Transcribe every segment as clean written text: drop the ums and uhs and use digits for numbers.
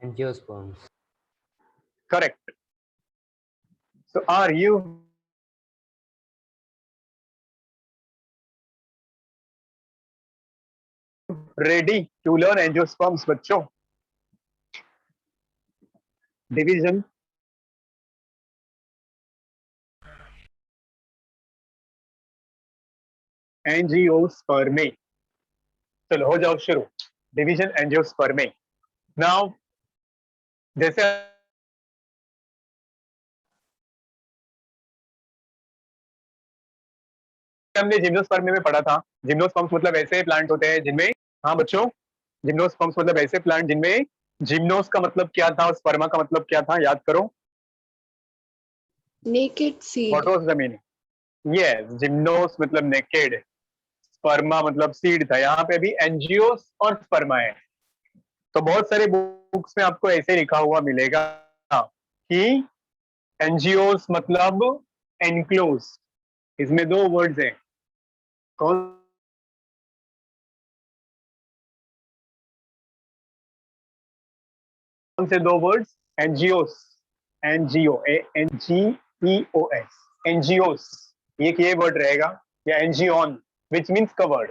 Angiosperms. Correct. So are you ready to learn angiosperms बच्चों? Division एंजियोस्पर्मे. चलो हो जाओ शुरू. डिवीजन एंजियोस्पर्मे. नाउ जैसे हमने जिम्नोस्पर्मे में पढ़ा था, जिम्नोस्पर्म्स मतलब ऐसे प्लांट होते हैं जिनमें, हाँ बच्चों, जिम्नोस्पर्म्स मतलब ऐसे प्लांट जिनमें जिम्नोस का मतलब क्या था और स्पर्मा का मतलब क्या था, याद करो. Naked seed. What was the meaning? Yes, जिम्नोस मतलब नेकेड, स्पर्मा मतलब सीड था. यहाँ पे भी एंजियोस और स्पर्मा है. तो बहुत सारे बुक्स में आपको ऐसे लिखा हुआ मिलेगा कि एंजियोस मतलब एनक्लोज. इसमें दो वर्ड्स हैं. कौन से दो words? NGOs, NGO, NGEOS, NGOs. ये वर्ड रहेगा, या एनजीओन विच मीन्स कवर्ड.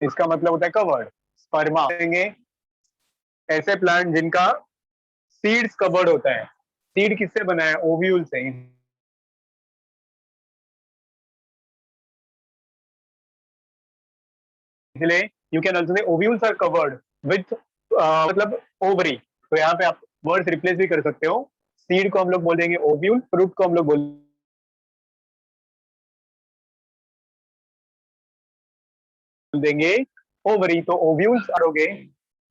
इसका मतलब होता है कवर्ड. स्पर्मा ऐसे प्लांट जिनका सीड्स कवर्ड होता है. सीड किससे बना है? ओव्यूल से. इसलिए you can also say ovules are covered with मतलब ओवरी. तो यहाँ पे आप वर्ड्स रिप्लेस भी कर सकते हो. सीड को हम लोग बोल देंगे ओव्यूल, फ्रूट को हम लोग बोल देंगे ओवरी. तो ओव्यूल्स करोगे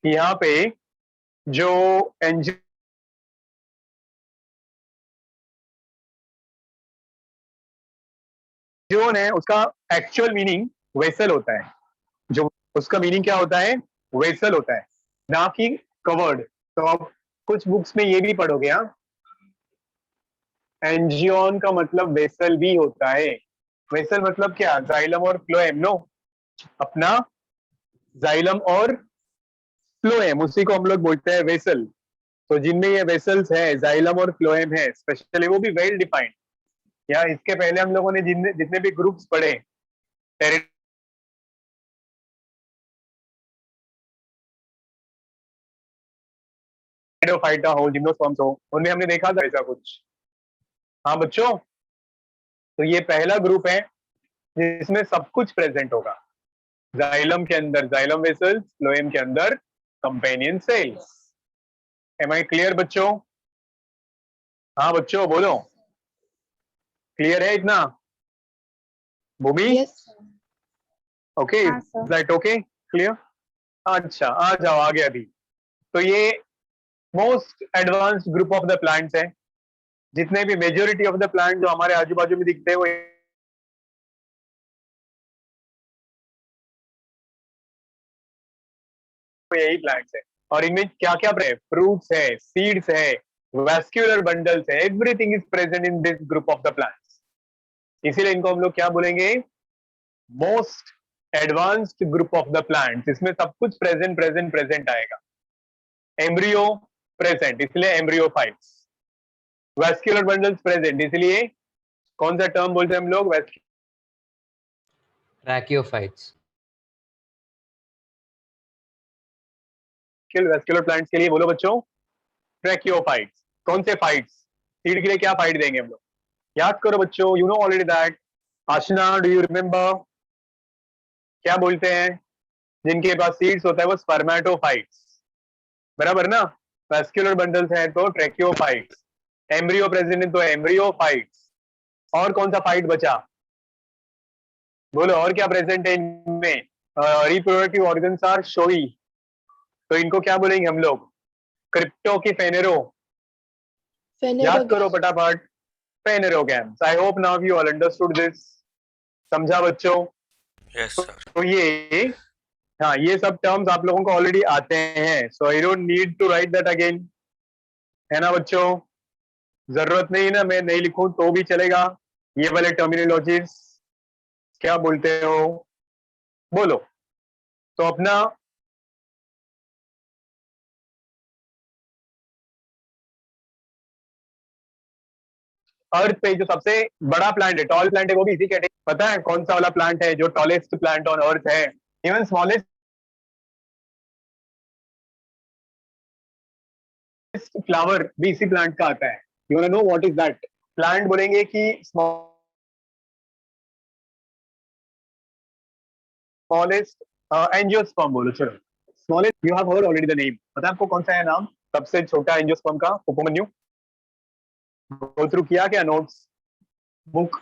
यहाँ पे जो एंजियोन है उसका एक्चुअल मीनिंग वेसल होता है. जो उसका मीनिंग क्या होता है? वेसल होता है, ना कि कवर्ड. तो आप कुछ बुक्स में ये भी पढ़ोगे. हाँ, एंजियोन का मतलब वेसल भी होता है. वेसल मतलब क्या? जाइलम और फ्लोएम. नो, अपना जाइलम और फ्लोएम, उसी को हम लोग बोलते हैं वेसल. तो जिनमें ये वेसल्स है, जाइलम और फ्लोएम है स्पेशली, वो भी वेल डिफाइंड. या इसके पहले हम लोगों ने जितने भी ग्रुप्स पढ़े, टेरिडोफाइटा हो, जिम्नोस्पर्म्स हो, उनमें हमने देखा था ऐसा कुछ. हाँ बच्चों, तो ये पहला ग्रुप है जिसमें सब कुछ प्रेजेंट होगा. जाइलम के अंदर जाइलम वेसल्स, फ्लोएम के अंदर companion cells. Am I clear बच्चों? हाँ बच्चों बोलो, क्लियर है इतना? Bhumi, Yes, sir. ओके, हाँ, sir. That okay, clear. अच्छा, आ जाओ आगे. अभी तो ये most advanced group of the plants है. जितने भी मेजोरिटी ऑफ द प्लांट जो हमारे आजू बाजू में दिखते हैं वो यही प्लांट्स है. और इनमें क्या क्या है? फ्रूट्स है, सीड्स है, वैस्कुलर बंडल्स है. Everything is present in this group of the plants. इसीलिए इनको हम लोग क्या बोलेंगे? Most advanced group of the plants. इसमें सब कुछ प्रेजेंट प्रेजेंट प्रेजेंट आएगा. एम्ब्रियो प्रेजेंट, इसलिए एम्ब्रियोफाइट्स. वैस्कुलर बंडल्स प्रेजेंट, इसलिए कौन सा टर्म बोलते हैं हम लोग? Brachyophytes. वैस्कुलर प्लांट्स के लिए बोलो बच्चों, ब्रैकियोफाइट्स. कौन से फाइट्स? सीड के लिए क्या फाइट देंगे हम लोग? याद करो बच्चों, you know already that. Aashna, do you remember? क्या बोलते हैं जिनके पास सीड्स होता है? वो स्पर्मेटोफाइट्स, बराबर ना. वैस्कुलर बंडल्स है तो ट्रैकियोफाइट्स. एम्ब्रियो प्रेजेंट है तो एम्ब्रियोफाइट्स. और कौन सा फाइट बचा? बोलो और क्या प्रेजेंट है इनमें? Reproductive organs are showy. तो इनको क्या बोलेंगे हम लोग? क्रिप्टो की फेनेरो. याद करो फटाफट. Phanerogams. I hope now you all understood this. समझा बच्चों? Yes sir. तो ये, हाँ, ये सब टर्म्स आप लोगों को ऑलरेडी आते हैं. So I don't need to write that again, है ना बच्चों? जरूरत नहीं ना, मैं नहीं लिखूं तो भी चलेगा. ये वाले टर्मिनोलॉजीज क्या बोलते हो? बोलो। तो अपना अर्थ पे जो सबसे बड़ा प्लांट है, टॉल प्लांट है, वो भी इसी कैटेगरी, पता है कौन सा वाला प्लांट है जो टॉलेस्ट प्लांट ऑन अर्थ है? इवन स्मॉलेस्ट फ्लावर भी इसी प्लांट का आता है। You want to know what is that plant? बोलेंगे कि स्मॉलेस्ट एंजियोस्पर्म बोलो। चलो, smallest, you have heard already the name, पता है आपको कौन सा है नाम सबसे छोटा एंजियोस्पर्म का? उपमन्यु, गो थ्रू किया क्या notes book?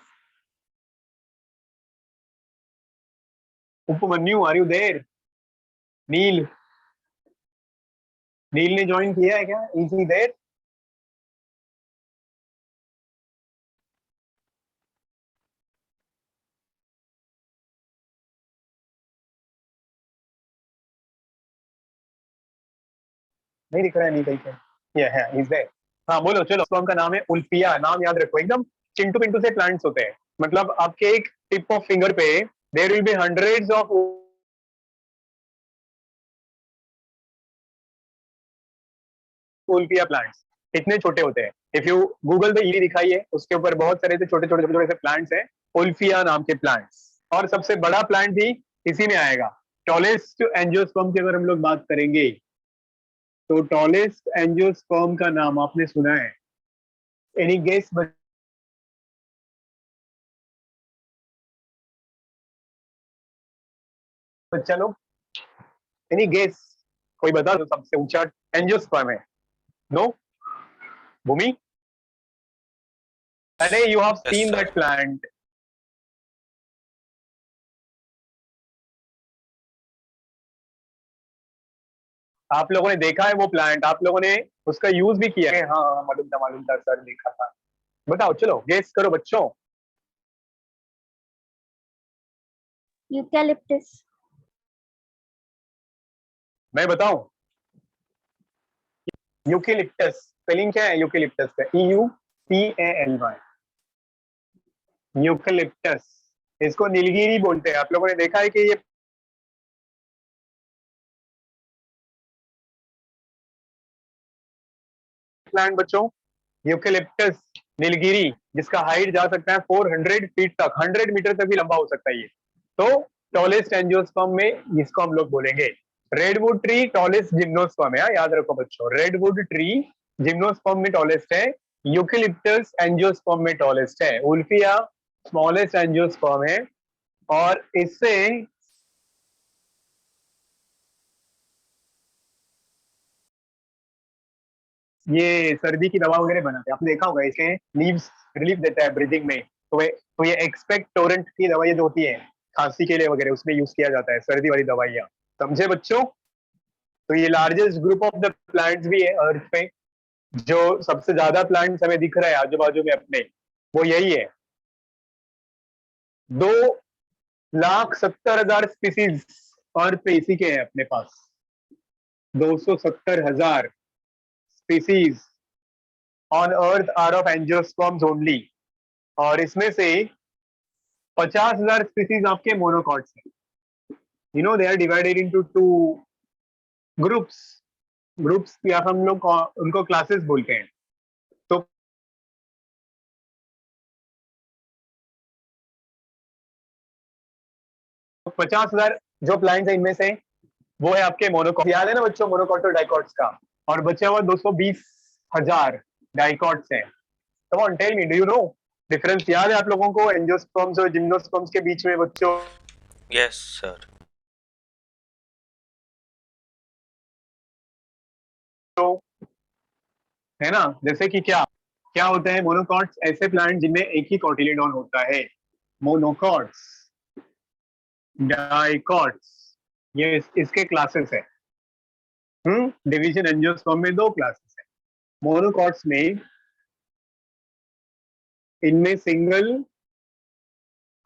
Upamanyu, are you there? Neel, Neel ने ज्वाइन किया है क्या? Is he there? नहीं दिख रहा है, नहीं कहीं पे। ये है, इज देयर। हाँ बोलो। चलो, स्पर्म का नाम है उल्फिया। नाम याद रखो एकदम, चिंटू पिंटू से प्लांट्स होते हैं। मतलब आपके एक टिप ऑफ फिंगर पे there will be hundreds of Wolffia plants. इतने छोटे होते हैं। इफ यू गूगल पे ईडी दिखाई है, उसके ऊपर बहुत सारे छोटे छोटे छोटे छोटे से प्लांट्स हैं, उल्फिया नाम के प्लांट्स। और सबसे बड़ा प्लांट भी इसी में आएगा। टॉलेस्ट एंजियोस्पर्म की अगर हम लोग बात करेंगे, तो टॉलेस्ट एंजियोस्पर्म का नाम आपने सुना है? Any guess? बच्चा लोग, एनी गेस? कोई बता दो सबसे ऊंचा एंजियोस्पर्म है। नो? भूमि? अरे you have Yes, seen sir. That plant. आप लोगों ने देखा है वो प्लांट, आप लोगों ने उसका यूज भी किया है? हाँ हाँ, मालूम था सर, देखा था। बताओ, चलो गेस करो बच्चों। यूकैलिप्टस। मैं बताऊं? यूकेलिप्टस। स्पेलिंग क्या है यूकेलिप्टस का? EUCALY, eucalyptus. इसको नीलगिरी बोलते हैं। आप लोगों ने देखा है कि ये प्लांट बच्चों, यूकेलिप्टस नीलगिरी, जिसका हाइट जा सकता है 400 फीट तक, 100 मीटर तक भी लंबा हो सकता है ये। तो टॉलेस्ट एंजियोस्पर्म में इसको हम लोग बोलेंगे। रेडवुड ट्री टॉलेस्ट जिम्नोस्पर्म है, याद रखो बच्चों। रेडवुड ट्री जिम्नोस्पर्म में टॉलेस्ट है, यूकेलिप्टस एंजियोस्पर्म में टॉलेस्ट है, उल्फिया स्मॉलेस्ट एंजियोस्पर्म है। और इससे ये सर्दी की दवा वगैरह बनाते हैं, आपने देखा होगा। इसके लीव्स रिलीफ देता है ब्रीदिंग में। तो ये एक्सपेक्टोरेंट की दवाई जो होती है खांसी के लिए वगैरह, उसमें यूज किया जाता है, सर्दी वाली दवाइयाँ। समझे बच्चों? तो ये largest group of the plants भी है अर्थ पे। जो सबसे ज्यादा प्लांट्स हमें दिख रहा है आजू बाजू में अपने, वो यही है। 2,70,000 स्पीसीज अर्थ पे इसी के हैं अपने पास। 270,000 species on earth are of angiosperms only. और इसमें से 50,000 स्पीसीज आपके मोनोकॉट्स हैं। You know, they are divided into 2 groups. Groups या हम लोग उनको क्लासेस बोलते हैं। तो 50,000 जो प्लांट्स है, इनमें से वो है आपके मोनोकॉट। याद है ना बच्चों, मोनोकॉट और डाइकॉट्स का? और बचे हुआ 220,000 डाइकॉट्स हैं। Come on tell me, do you know difference? याद है आप लोगों को एंजियोस्पर्म्स और जिम्नोस्पर्म्स के बीच में बच्चों? Yes, sir. है ना? जैसे कि क्या क्या होते हैं मोनोकॉट्स? ऐसे प्लांट जिनमें एक ही कॉटिलीडॉन होता है, मोनोकॉट्स। डाइकॉट्स, ये इसके क्लासेस है। डिवीजन एंजियोस्पर्म में 2 क्लासेस है। मोनोकॉट्स में इनमें सिंगल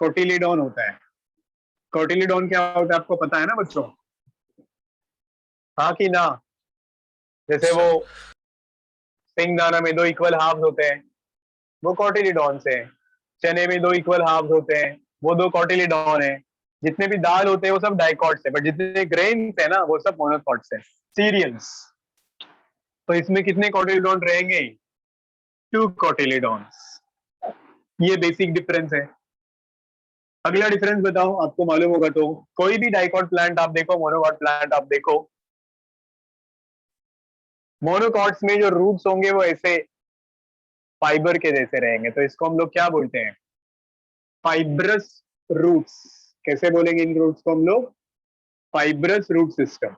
कोटिलीडॉन होता है। कोटिलीडॉन क्या होता है आपको पता है ना बच्चों? हाँ कि ना? जैसे Sir. वो सिंगदाना में 2 इक्वल हाफ्स होते हैं, वो कोटिलीडॉन से हैं। चने में 2 इक्वल हाफ्स होते हैं, वो 2 कोटिलीडॉन है। जितने भी दाल होते हैं वो सब डाइकॉट्स है, बट जितने ग्रेन्स है ना वो सब मोनोकॉट्स है, सीरियल्स। तो इसमें कितने कॉटिलीडॉन रहेंगे? 2 कॉटिलीडॉन्स। ये बेसिक डिफरेंस है। अगला डिफरेंस बताओ, आपको मालूम होगा तो। कोई भी डाइकॉट प्लांट आप देखो, मोनोकॉट प्लांट आप देखो, मोनोकॉट्स में जो रूट्स होंगे वो ऐसे फाइबर के जैसे रहेंगे, तो इसको हम लोग क्या बोलते हैं? Fibrous roots. कैसे बोलेंगे इन रूट्स को हम लोग? Fibrous root system.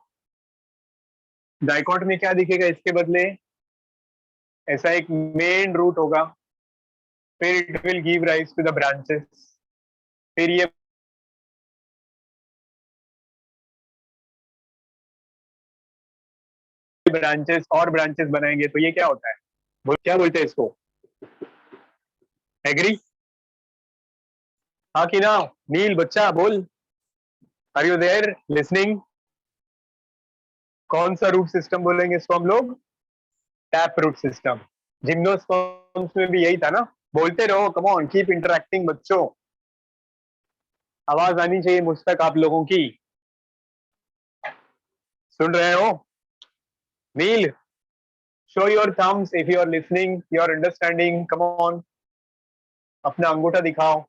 डाइकॉट में क्या दिखेगा इसके बदले? ऐसा एक मेन रूट होगा, फिर it will give rise to the branches, फिर ये ब्रांचेस और ब्रांचेस बनाएंगे, तो ये क्या होता है? क्या बोलते हैं इसको? एग्री? हाँ कि ना? नील बच्चा बोल, आर यू देयर लिसनिंग? कौन सा रूट सिस्टम बोलेंगे इसको हम लोग? Tap root system. जिम्नोस्पर्म्स में भी यही था ना? बोलते रहो, कम ऑन, कीप इंटरेक्टिंग बच्चों। आवाज आनी चाहिए मुझ तक आप लोगों की। सुन रहे हो? Neel, show your thumbs if you are listening, you are understanding, come on, अपना अंगूठा दिखाओ।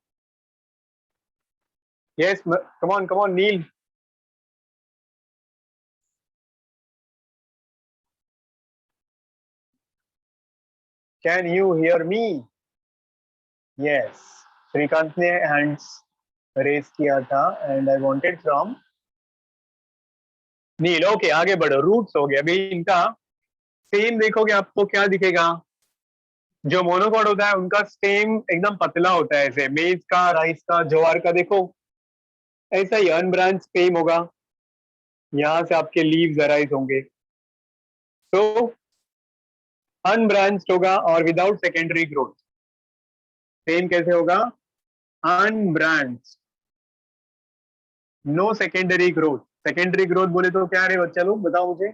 Yes, come on Neel. Can you hear me? Yes, Shrikant ने हैंड्स रेस किया था and I wanted from Neel. Okay, आगे बढ़ो। रूट्स हो गया। अभी इनका सेम देखोगे आपको क्या दिखेगा? जो मोनोकॉट होता है उनका स्टेम एकदम पतला होता है, ऐसे मेज का, राइस का, ज्वार का, देखो ऐसा ही अनब्रांच स्टेम होगा। यहाँ से आपके लीव्स अराइज होंगे, तो अनब्रांच्ड होगा और विदाउट सेकेंडरी ग्रोथ। सेम कैसे होगा? Unbranched, no secondary growth. Secondary growth बोले तो क्या है बच्चा लोग, बताओ मुझे।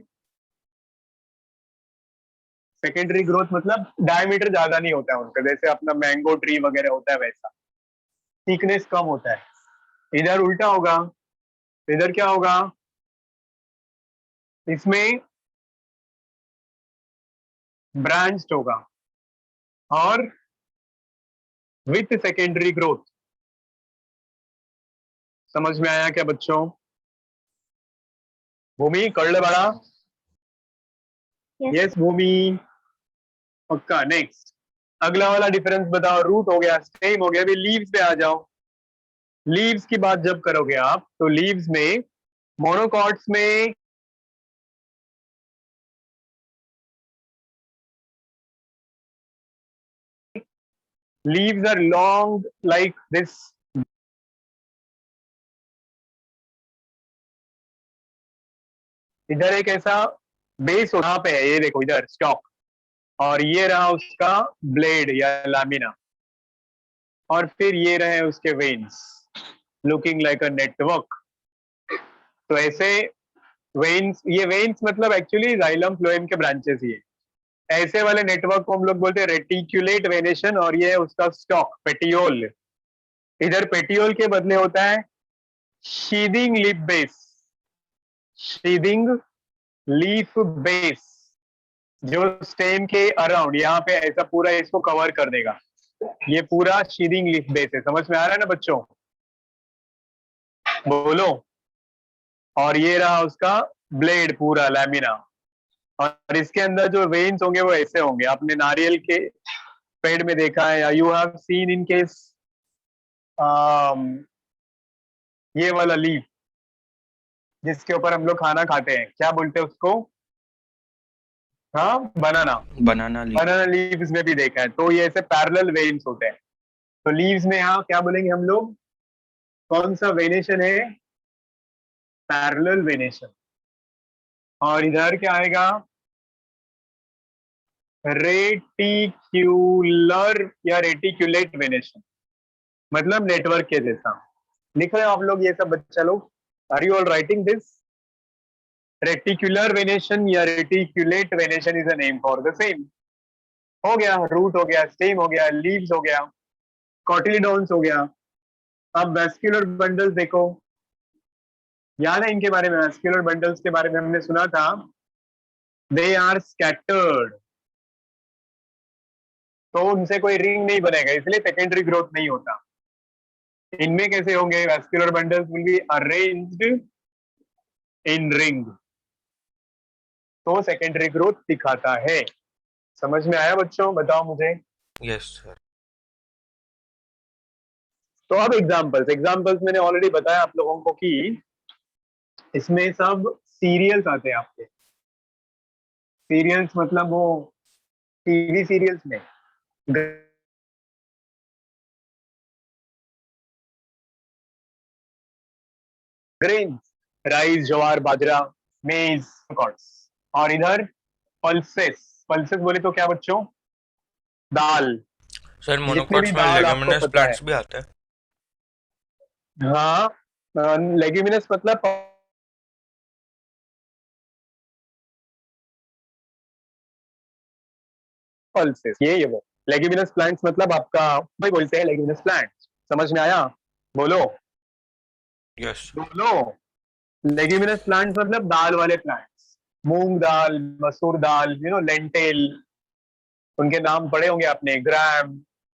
सेकेंडरी ग्रोथ मतलब डायमीटर ज्यादा नहीं होता है उनका, जैसे अपना मैंगो ट्री वगैरह होता है वैसा, थिकनेस कम होता है। इधर उल्टा होगा, इधर क्या होगा? इसमें ब्रांच्ड होगा और विथ सेकेंडरी ग्रोथ। समझ में आया क्या बच्चों? भूमि कड़ले बड़ा? यस भूमि, पक्का। नेक्स्ट, अगला वाला डिफरेंस बताओ। रूट हो गया, स्टेम हो गया, अभी लीव्स पे आ जाओ। लीव्स की बात जब करोगे आप, तो लीव्स में मोनोकॉट्स में leaves are long like this. इधर एक ऐसा बेस यहाँ पे है, ये देखो इधर स्टॉक, और ये रहा उसका ब्लेड या लामिना, और फिर ये रहे उसके veins, looking like a network. तो ऐसे वेन्स, ये वेन्स मतलब एक्चुअली जाइलम फ्लोएम के ब्रांचेस ही है। ऐसे वाले नेटवर्क को हम लोग बोलते हैं रेटिक्यूलेट वेनेशन, और ये है उसका स्टॉक, पेटियोल। इधर पेटियोल के बदले होता है शीदिंग लिप बेस, शीदिंग लीफ बेस, जो स्टेम के अराउंड यहाँ पे ऐसा पूरा इसको कवर कर देगा। ये पूरा शीदिंग लीफ बेस है। समझ में आ रहा है ना बच्चों? बोलो। और ये रहा उसका ब्लेड पूरा लैमिना, और इसके अंदर जो वेन्स होंगे वो ऐसे होंगे। आपने नारियल के पेड़ में देखा है, या you have seen in case ये वाला लीफ जिसके ऊपर हम लोग खाना खाते हैं, क्या बोलते हैं उसको? हाँ, बनाना। Banana leaf. बनाना लीव्स में भी देखा है, तो ये ऐसे पैरेलल वेन्स होते हैं। तो लीव्स में यहाँ क्या बोलेंगे हम लोग? कौन सा वेनेशन है? Parallel venation. और इधर क्या आएगा? रेटिक्यूलर या रेटिक्यूलेट वेनेशन, मतलब नेटवर्क के जैसा। लिख रहे हो आप लोग ये सब बच्चा लोग? Are you all writing this? Reticular venation या reticulate venation is a name for the same. हो गया, रूट हो गया, स्टेम हो गया, लीव्स हो गया, कॉटिलीडॉन्स हो गया। अब वेस्क्यूलर बंडल्स देखो। याद है इनके बारे में, वेस्क्यूलर बंडल्स के बारे में हमने सुना था, दे आर स्कैटर्ड, तो उनसे कोई रिंग नहीं बनेगा, इसलिए सेकेंडरी ग्रोथ नहीं होता। इनमें कैसे होंगे? Vascular bundles will be arranged in ring, तो सेकेंडरी ग्रोथ दिखाता है। समझ में आया बच्चों? बताओ मुझे। Yes sir. तो अब एग्जांपल्स, एग्जांपल्स मैंने ऑलरेडी बताया आप लोगों को कि इसमें सब सीरियल्स आते हैं आपके। सीरियल्स मतलब वो टीवी सीरियल्स में ग्रेन, राइस, ज्वार, बाजरा, मेज, कॉर्ड्स, और इधर पल्सेस। पल्सेस बोले तो क्या बच्चों? दाल। सर जितने भी मोनोकॉट्स में दाल आपको लेग्यूमिनस पता है। प्लांट्स भी आते हैं। हाँ, लेग्यूमिनस मतलब पल्सेस, ये वो लेग्यूमिनस प्लांट्स मतलब आपका वही बोलते हैं लेग्यूमिनस प्लांट्स। समझ में आया? बोलो यस। बोलो। लेग्यूमिनस प्लांट्स मतलब दाल वाले प्लांट्स, मूंग दाल, मसूर दाल, लेंटेल, उनके नाम पढ़े होंगे आपने, ग्राम,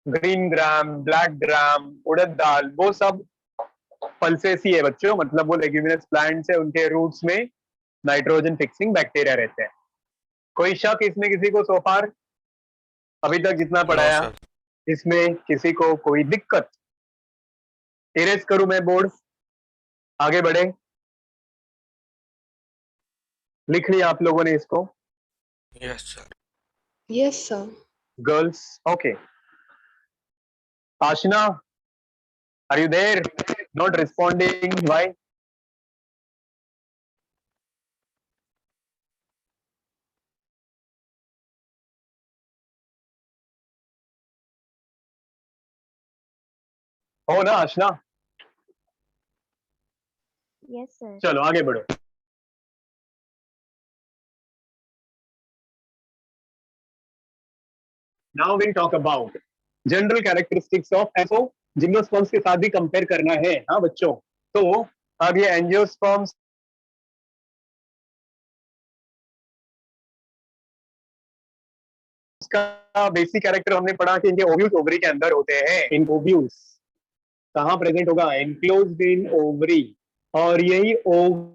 ग्रीन ग्राम, ब्लैक ग्राम, उड़द दाल, वो सब पल्सेस ही है बच्चों। मतलब वो लेग्यूमिनस प्लांट्स है, उनके रूट्स में नाइट्रोजन फिक्सिंग बैक्टीरिया रहते हैं। कोई शक इसमें किसी को सोफार? अभी तक जितना नो पढ़ाया सर। इसमें किसी को कोई दिक्कत? इरेज करूं मैं बोर्ड? आगे बढ़े? लिख लिया आप लोगों ने इसको? Yes sir. Yes, sir. Girls okay. Ashna, are you there? Not responding, why? हो ना आशना? Yes, sir. चलो आगे बढ़ो। Now will talk about general characteristics of also. Gymnosperms के साथ भी कंपेयर करना है, हाँ बच्चों। तो अब ये एंजियोस्पर्म्स का बेसिक कैरेक्टर हमने पढ़ा कि इनके ओव्यूल्स ओवरी के अंदर होते हैं। इन ओव्यूल्स कहाँ प्रेजेंट होगा? Enclosed in ovary. और यही ओव्यूल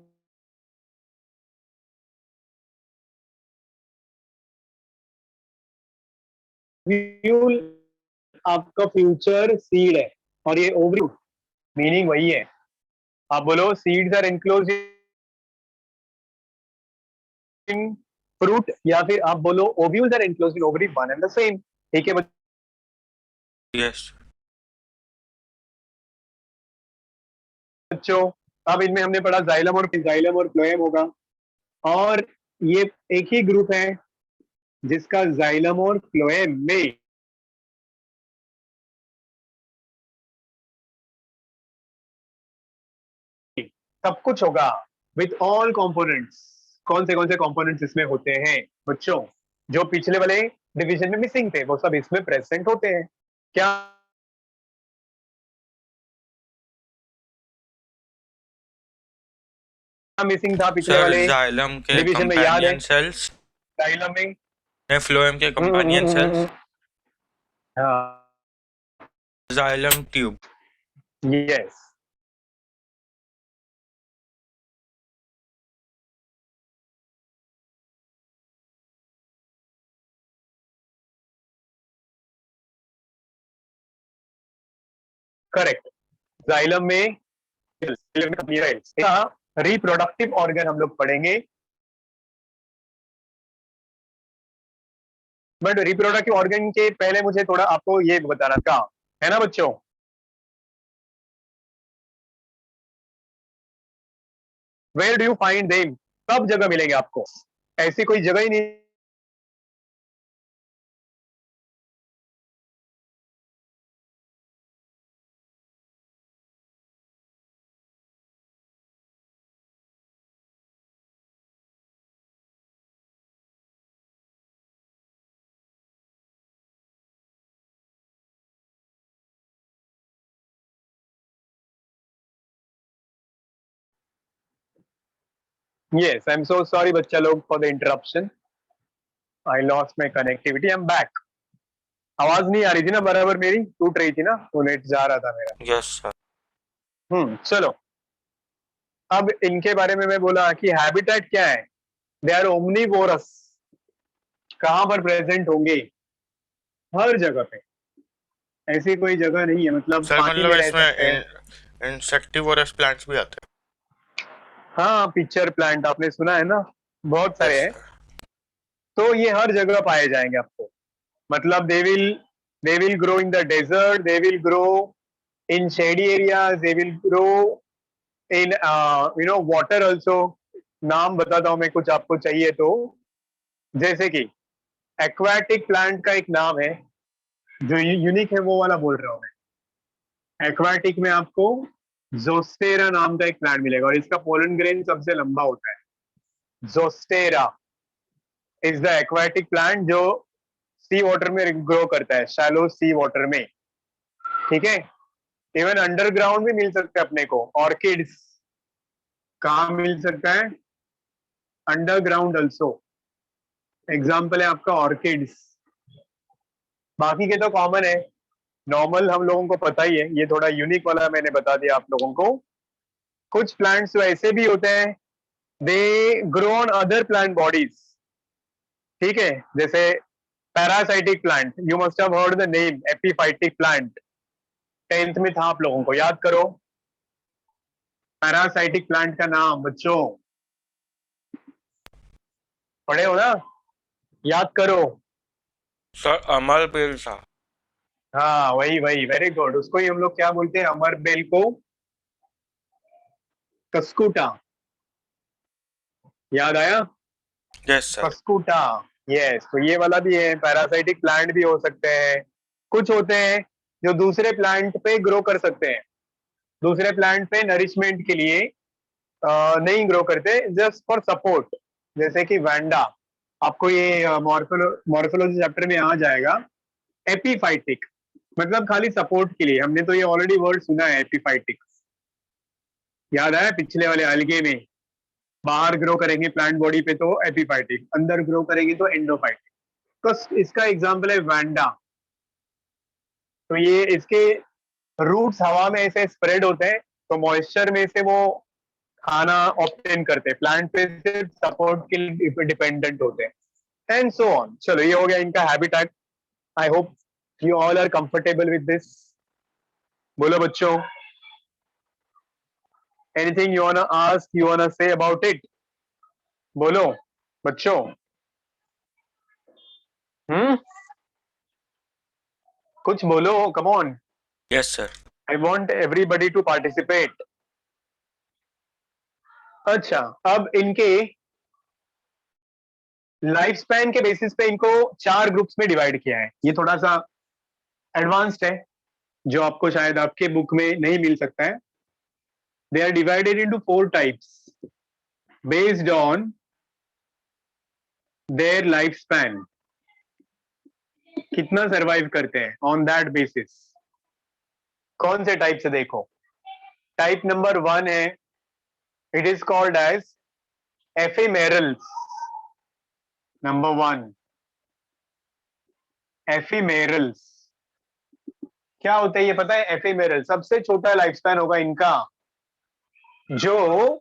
आपका फ्यूचर सीड है, और ये ओवरी मीनिंग वही है। आप बोलो seeds are enclosed in fruit, या फिर आप बोलो ovules are enclosed in ovary, one and the same. ठीक है यस। बच्चों? अब इनमें हमने पढ़ा जाइलम और फ्लोएम होगा, और ये एक ही ग्रुप है जिसका जाइलम और फ्लोएम में सब कुछ होगा, विथ ऑल कंपोनेंट्स। कौन से कंपोनेंट्स इसमें होते हैं बच्चों? जो पिछले वाले डिवीजन में मिसिंग थे वो सब इसमें प्रेजेंट होते हैं। क्या मिसिंग था पिछले सर वाले जाइलम के डिवीजन में, याद है? कंपेनियन सेल्स, जाइलम में फ्लोएम के कंपेनियन सेल्स, हाँ, xylem tube. Yes, correct. Xylem में रिप्रोडक्टिव ऑर्गन हम लोग पढ़ेंगे, बट रिप्रोडक्टिव ऑर्गन के पहले मुझे थोड़ा आपको ये बताना था, है ना बच्चों? Where do you find them? सब जगह मिलेंगे आपको, ऐसी कोई जगह ही नहीं Yes, I'm so sorry बच्चा लोग for the interruption. I lost my connectivity. I'm back. आवाज नहीं आ रही थी ना बराबर मेरी, टूट रही थी ना, तो नेट जा रहा था मेरा. Yes sir. चलो. अब इनके बारे में मैं बोला कि हैबिटेट क्या है. They are omnivorous. कहाँ पर प्रेजेंट होंगे? हर जगह पे. ऐसी कोई जगह नहीं है, मतलब सर पानी मतलब में रह सकते हैं. इसमें इंसेक्टिवोरस प्लांट्स भी आते हाँ, पिक्चर प्लांट आपने सुना है ना, बहुत हैं. सारे यस हैं. सर. तो ये हर जगह पाए जाएंगे आपको. मतलब they will grow in the desert, they will grow in shady areas, they will grow in water also. नाम बताता हूँ मैं, कुछ आपको चाहिए तो. जैसे कि एक्वाटिक प्लांट का एक नाम है जो यूनिक है, वो वाला बोल रहा हूँ मैं. एक्वाटिक में आपको जोस्टेरा नाम का एक प्लांट मिलेगा और इसका पोलन ग्रेन सबसे लंबा होता है. Zostera is the aquatic plant जो सी वाटर में ग्रो करता है, शैलो सी वाटर में. ठीक है. इवन अंडरग्राउंड भी मिल सकता है अपने को. ऑर्किड्स कहाँ मिल सकता है? Underground also. एग्जाम्पल है आपका ऑर्किड्स. बाकी के तो कॉमन है, नॉर्मल हम लोगों को पता ही है. ये थोड़ा यूनिक वाला मैंने बता दिया आप लोगों को. कुछ प्लांट्स तो ऐसे भी होते हैं, they grow on other plant bodies. ठीक है. जैसे parasitic plant, you must have heard the name epiphytic plant. 10th में था आप लोगों को, याद करो पैरासाइटिक प्लांट का नाम बच्चों. पढ़े हो ना, याद करो. सर अमल बेल था. हाँ, वही वही, वेरी गुड. उसको ही हम लोग क्या बोलते हैं? अमर बेल को कस्कुटा. याद आया? Yes sir. कस्कुटा. यस. तो ये वाला भी है, पैरासाइटिक प्लांट भी हो सकते हैं. कुछ होते हैं जो दूसरे प्लांट पे ग्रो कर सकते हैं, दूसरे प्लांट पे नरिशमेंट के लिए नहीं ग्रो करते, जस्ट फॉर सपोर्ट. जैसे कि वैंडा. आपको ये मॉर्फोलॉजी चैप्टर में आ जाएगा. एपीफाइटिक मतलब खाली सपोर्ट के लिए. हमने तो ये ऑलरेडी वर्ड सुना है एपीफाइटिक. याद आया पिछले वाले अलगे में? बाहर ग्रो करेंगे प्लांट बॉडी पे तो एपीफाइटिक, अंदर ग्रो करेंगे तो एंडोफाइटिक. तो इसका एग्जांपल है वैंडा. तो ये इसके रूट्स हवा में ऐसे स्प्रेड होते हैं, तो मॉइस्चर में से वो खाना ऑब्टेन करते हैं. प्लांट पे सिर्फ सपोर्ट के लिए डिपेंडेंट होते हैं. And so on. चलो, ये हो गया इनका habitat. I hope you all are comfortable with this. बोलो बच्चों, anything you wanna ask, you wanna say about it? बोलो बच्चों. हम्म कुछ बोलो, come on. Yes sir. I want everybody to participate. अच्छा, अब इनके लाइफ स्पैन के बेसिस पे इनको 4 ग्रुप्स में डिवाइड किया है. ये थोड़ा सा एडवांस्ड है, जो आपको शायद आपके बुक में नहीं मिल सकता है. They are divided into 4 types based on their life span. कितना सरवाइव करते हैं, ऑन दैट बेसिस. कौन से टाइप से देखो? टाइप नंबर 1 है, it is called as ephemerals. Number 1, ephemerals. क्या होता है ये पता है? एफिमेरल सबसे छोटा लाइफ स्पैन होगा इनका, जो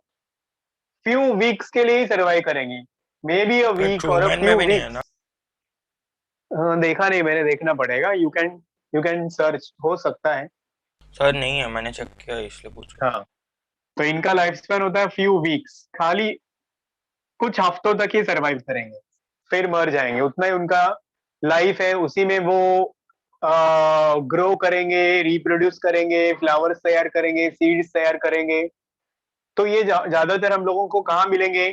फ्यू वीक्स के लिए ही सर्वाइव करेंगे. मे बी अ वीक और अ ट्रूमैन फ्यू में भी नहीं है ना? वीक्स. देखा नहीं मैंने, देखना पड़ेगा. यू कैन सर्च, हो सकता है. सर नहीं है, मैंने चेक किया इसलिए पूछ रहा हाँ, तो इनका लाइफ स्पैन होता है फ्यू वीक्स. खाली कुछ हफ्तों तक ही सरवाइव करेंगे, फिर मर जाएंगे. उतना ही उनका लाइफ है, उसी में वो ग्रो करेंगे, रिप्रोड्यूस करेंगे, फ्लावर्स तैयार करेंगे, सीड्स तैयार करेंगे. तो ये ज्यादातर हम लोगों को कहाँ मिलेंगे?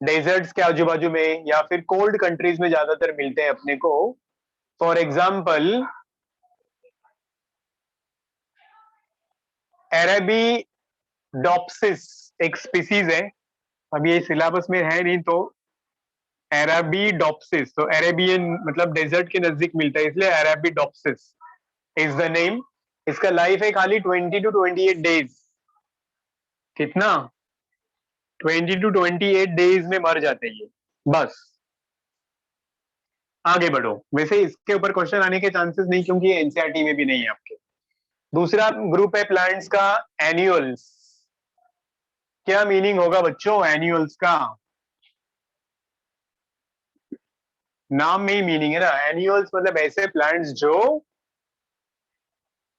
डेजर्ट्स के आजू बाजू में या फिर कोल्ड कंट्रीज में ज्यादातर मिलते हैं अपने को. फॉर एग्जाम्पल एरेबीडोप्सिस एक स्पीसीज है. अब ये सिलेबस में है नहीं, तो एरेबीडोप्सिस, तो अरेबियन मतलब डेजर्ट के नजदीक मिलता है, इसलिए एरेबीडोप्सिस इज द नेम. इसका लाइफ है खाली 20 to 28 डेज. कितना? 20 to 28 डेज में मर जाते हैं ये, बस। आगे बढ़ो। वैसे इसके ऊपर क्वेश्चन आने के चांसेस नहीं, क्योंकि ये एनसीईआरटी में भी नहीं है आपके। दूसरा ग्रुप है प्लांट्स का एन्युअल्स। क्या मीनिंग होगा बच्चों एन्युअल्स का? नाम में ही मीनिंग है ना, एन्युअल्स मतलब ऐसे प्लांट्स जो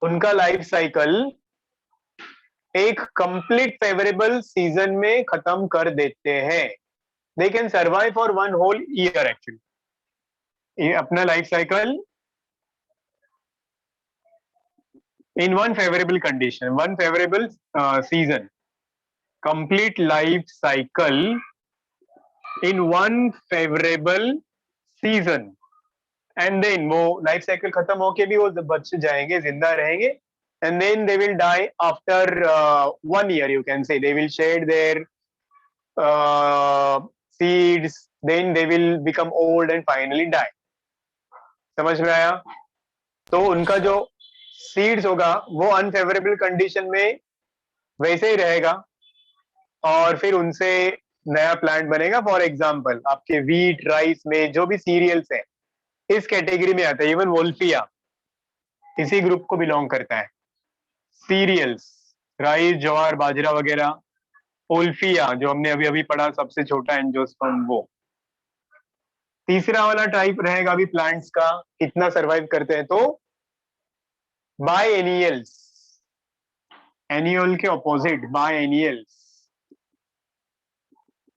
उनका लाइफ साइकिल एक कंप्लीट फेवरेबल सीजन में खत्म कर देते हैं। They can survive for one whole year actually, ये अपना life cycle in one favorable condition, one favorable season, complete life cycle in one favorable season, and then वो life cycle खत्म होके भी वो बच जाएंगे, जिंदा रहेंगे, and then they will die after 1 year. You can say they will shed their seeds, then they will become old and finally die. समझ में आया? तो उनका जो सीड्स होगा वो अनफेवरेबल कंडीशन में वैसे ही रहेगा, और फिर उनसे नया प्लांट बनेगा। फॉर एग्जाम्पल आपके वीट राइस में जो भी सीरियल्स हैं इस कैटेगरी में आता है, इवन वोल्फिया इसी ग्रुप को बिलोंग करता है। सीरियल्स, राइस, ज्वार, बाजरा वगैरह। ओल्फिया जो हमने अभी अभी पढ़ा, सबसे छोटा एंजियोस्पर्म, वो। तीसरा वाला टाइप रहेगा अभी प्लांट्स का, कितना सरवाइव करते हैं, तो बायएनियल्स। एनुअल के ऑपोजिट बायएनियल्स,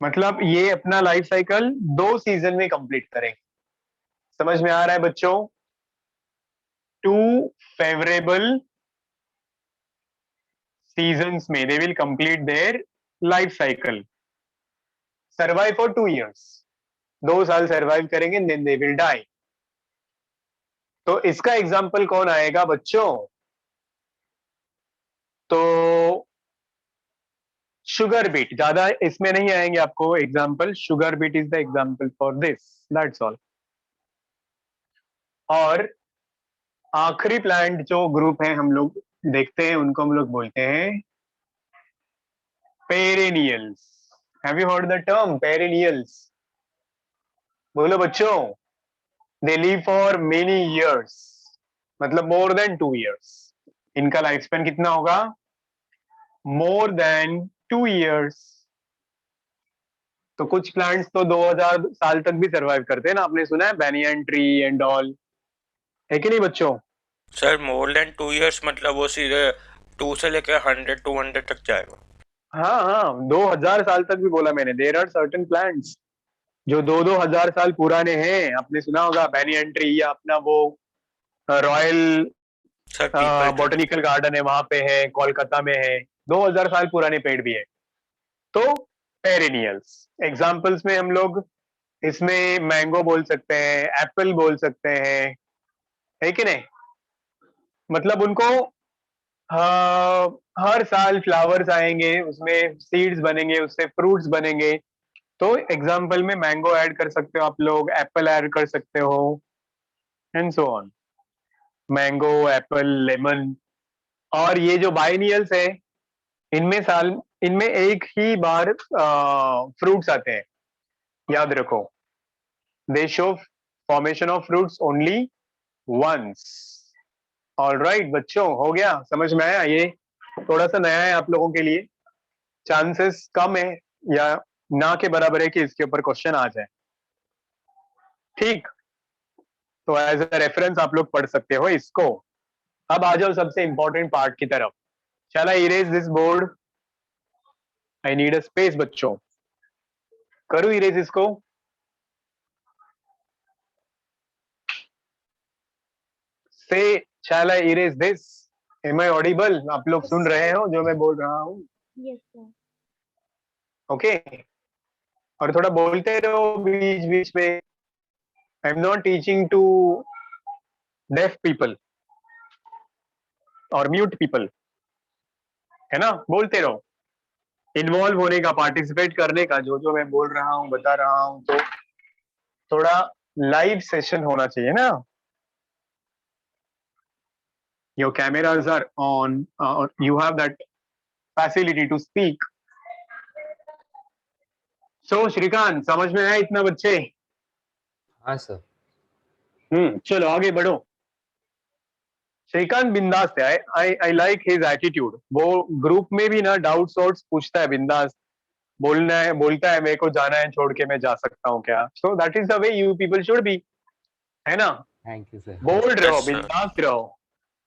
मतलब ये अपना लाइफ साइकिल 2 सीजन में कंप्लीट करेंगे। समझ में आ रहा है बच्चों? 2 फेवरेबल सीजन्स में they will complete their life cycle, survive for 2 years, 2 साल सर्वाइव करेंगे, देन दे विल डाई। तो इसका एग्जाम्पल कौन आएगा बच्चों? तो शुगर बीट, ज्यादा इसमें नहीं आएंगे आपको example. Sugar beet is the example for this, that's all. और आखिरी प्लांट जो ग्रुप है हम लोग देखते हैं, उनको हम लोग बोलते हैं perennials. Have you heard the term perennials? बोलो बच्चों। They live for many years, मतलब मोर देन 2 years। इनका लाइफ स्पेन कितना होगा? More than 2 years। तो कुछ प्लांट्स तो 2000 साल तक भी सरवाइव करते हैं ना, आपने सुना है बैनियन ट्री एंड ऑल, है कि नहीं बच्चों? सर मोर देन 2 years मतलब वो सीधे 2 से लेकर 100-200 तक जाएगा। हाँ हाँ, 2000 साल तक भी बोला मैंने। देयर आर सर्टेन प्लांट्स जो 2-2 हजार साल पुराने हैं। आपने सुना होगा बैनियन ट्री, या अपना वो royal sir people tree. Botanical garden है वहां पे है, कोलकाता में है, 2000 साल पुराने पेड़ भी है। तो पेरेनियल्स एग्जाम्पल्स में हम लोग इसमें मैंगो बोल सकते हैं, एप्पल बोल सकते हैं, है कि नहीं? मतलब उनको हर साल फ्लावर्स आएंगे, उसमें सीड्स बनेंगे, उससे फ्रूट्स बनेंगे। तो एग्जाम्पल में मैंगो ऐड कर सकते हो आप लोग, एप्पल ऐड कर सकते हो, and so on. Mango, Apple, lemon. और ये जो बाइनियल्स है, इनमें एक ही बार फ्रूट्स आते हैं, याद रखो। They show formation of fruits only once. Alright बच्चों, हो गया? समझ में आया? ये थोड़ा सा नया है आप लोगों के लिए, चांसेस कम है या ना के बराबर है कि इसके ऊपर क्वेश्चन आ जाए। ठीक, तो एज अ रेफरेंस आप लोग पढ़ सकते हो इसको। अब आ जाओ सबसे इंपॉर्टेंट पार्ट की तरफ। Shall I erase this board? I need a space बच्चों। करूं इरेज इसको? से shall I erase this? Am I audible? आप लोग सुन रहे हो जो मैं बोल रहा हूँ? Yes sir. ओके, और थोड़ा बोलते रहो बीच बीच में। I am not teaching to deaf people और म्यूट पीपल, है ना? बोलते रहो। इन्वॉल्व होने का, पार्टिसिपेट करने का, जो जो मैं बोल रहा हूँ बता रहा हूँ, तो थोड़ा लाइव सेशन होना चाहिए ना। Your cameras are on, or you have that facility to speak. सो श्रीकांत समझ में आया इतना बच्चे? हाँ सर। चलो आगे बढ़ो। श्रीकांत बिंदास है। I like his attitude. वो ग्रुप में भी ना डाउट सॉर्ट्स पूछता है बिंदास। बोलना है, बोलता है मेरे को जाना है छोड़ के, मैं जा सकता हूँ क्या? So that is the way you people should be, है ना? Thank you sir. बोल्ड रहो, यस सर। बिंदास रहो।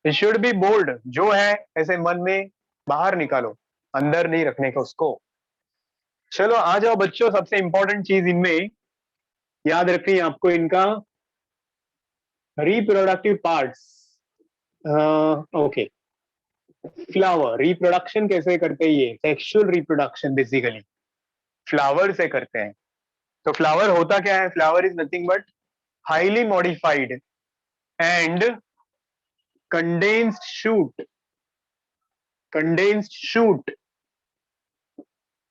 It should be bold. जो है ऐसे मन में बाहर निकालो, अंदर नहीं रखने का उसको। चलो आ जाओ बच्चों, सबसे इंपॉर्टेंट चीज इनमें याद रखनी है आपको, इनका reproductive parts. Okay, flower reproduction कैसे करते हैं? ये सेक्सुअल रिप्रोडक्शन बेसिकली फ्लावर से करते हैं। तो फ्लावर होता क्या है? Flower is nothing but highly modified and condensed shoot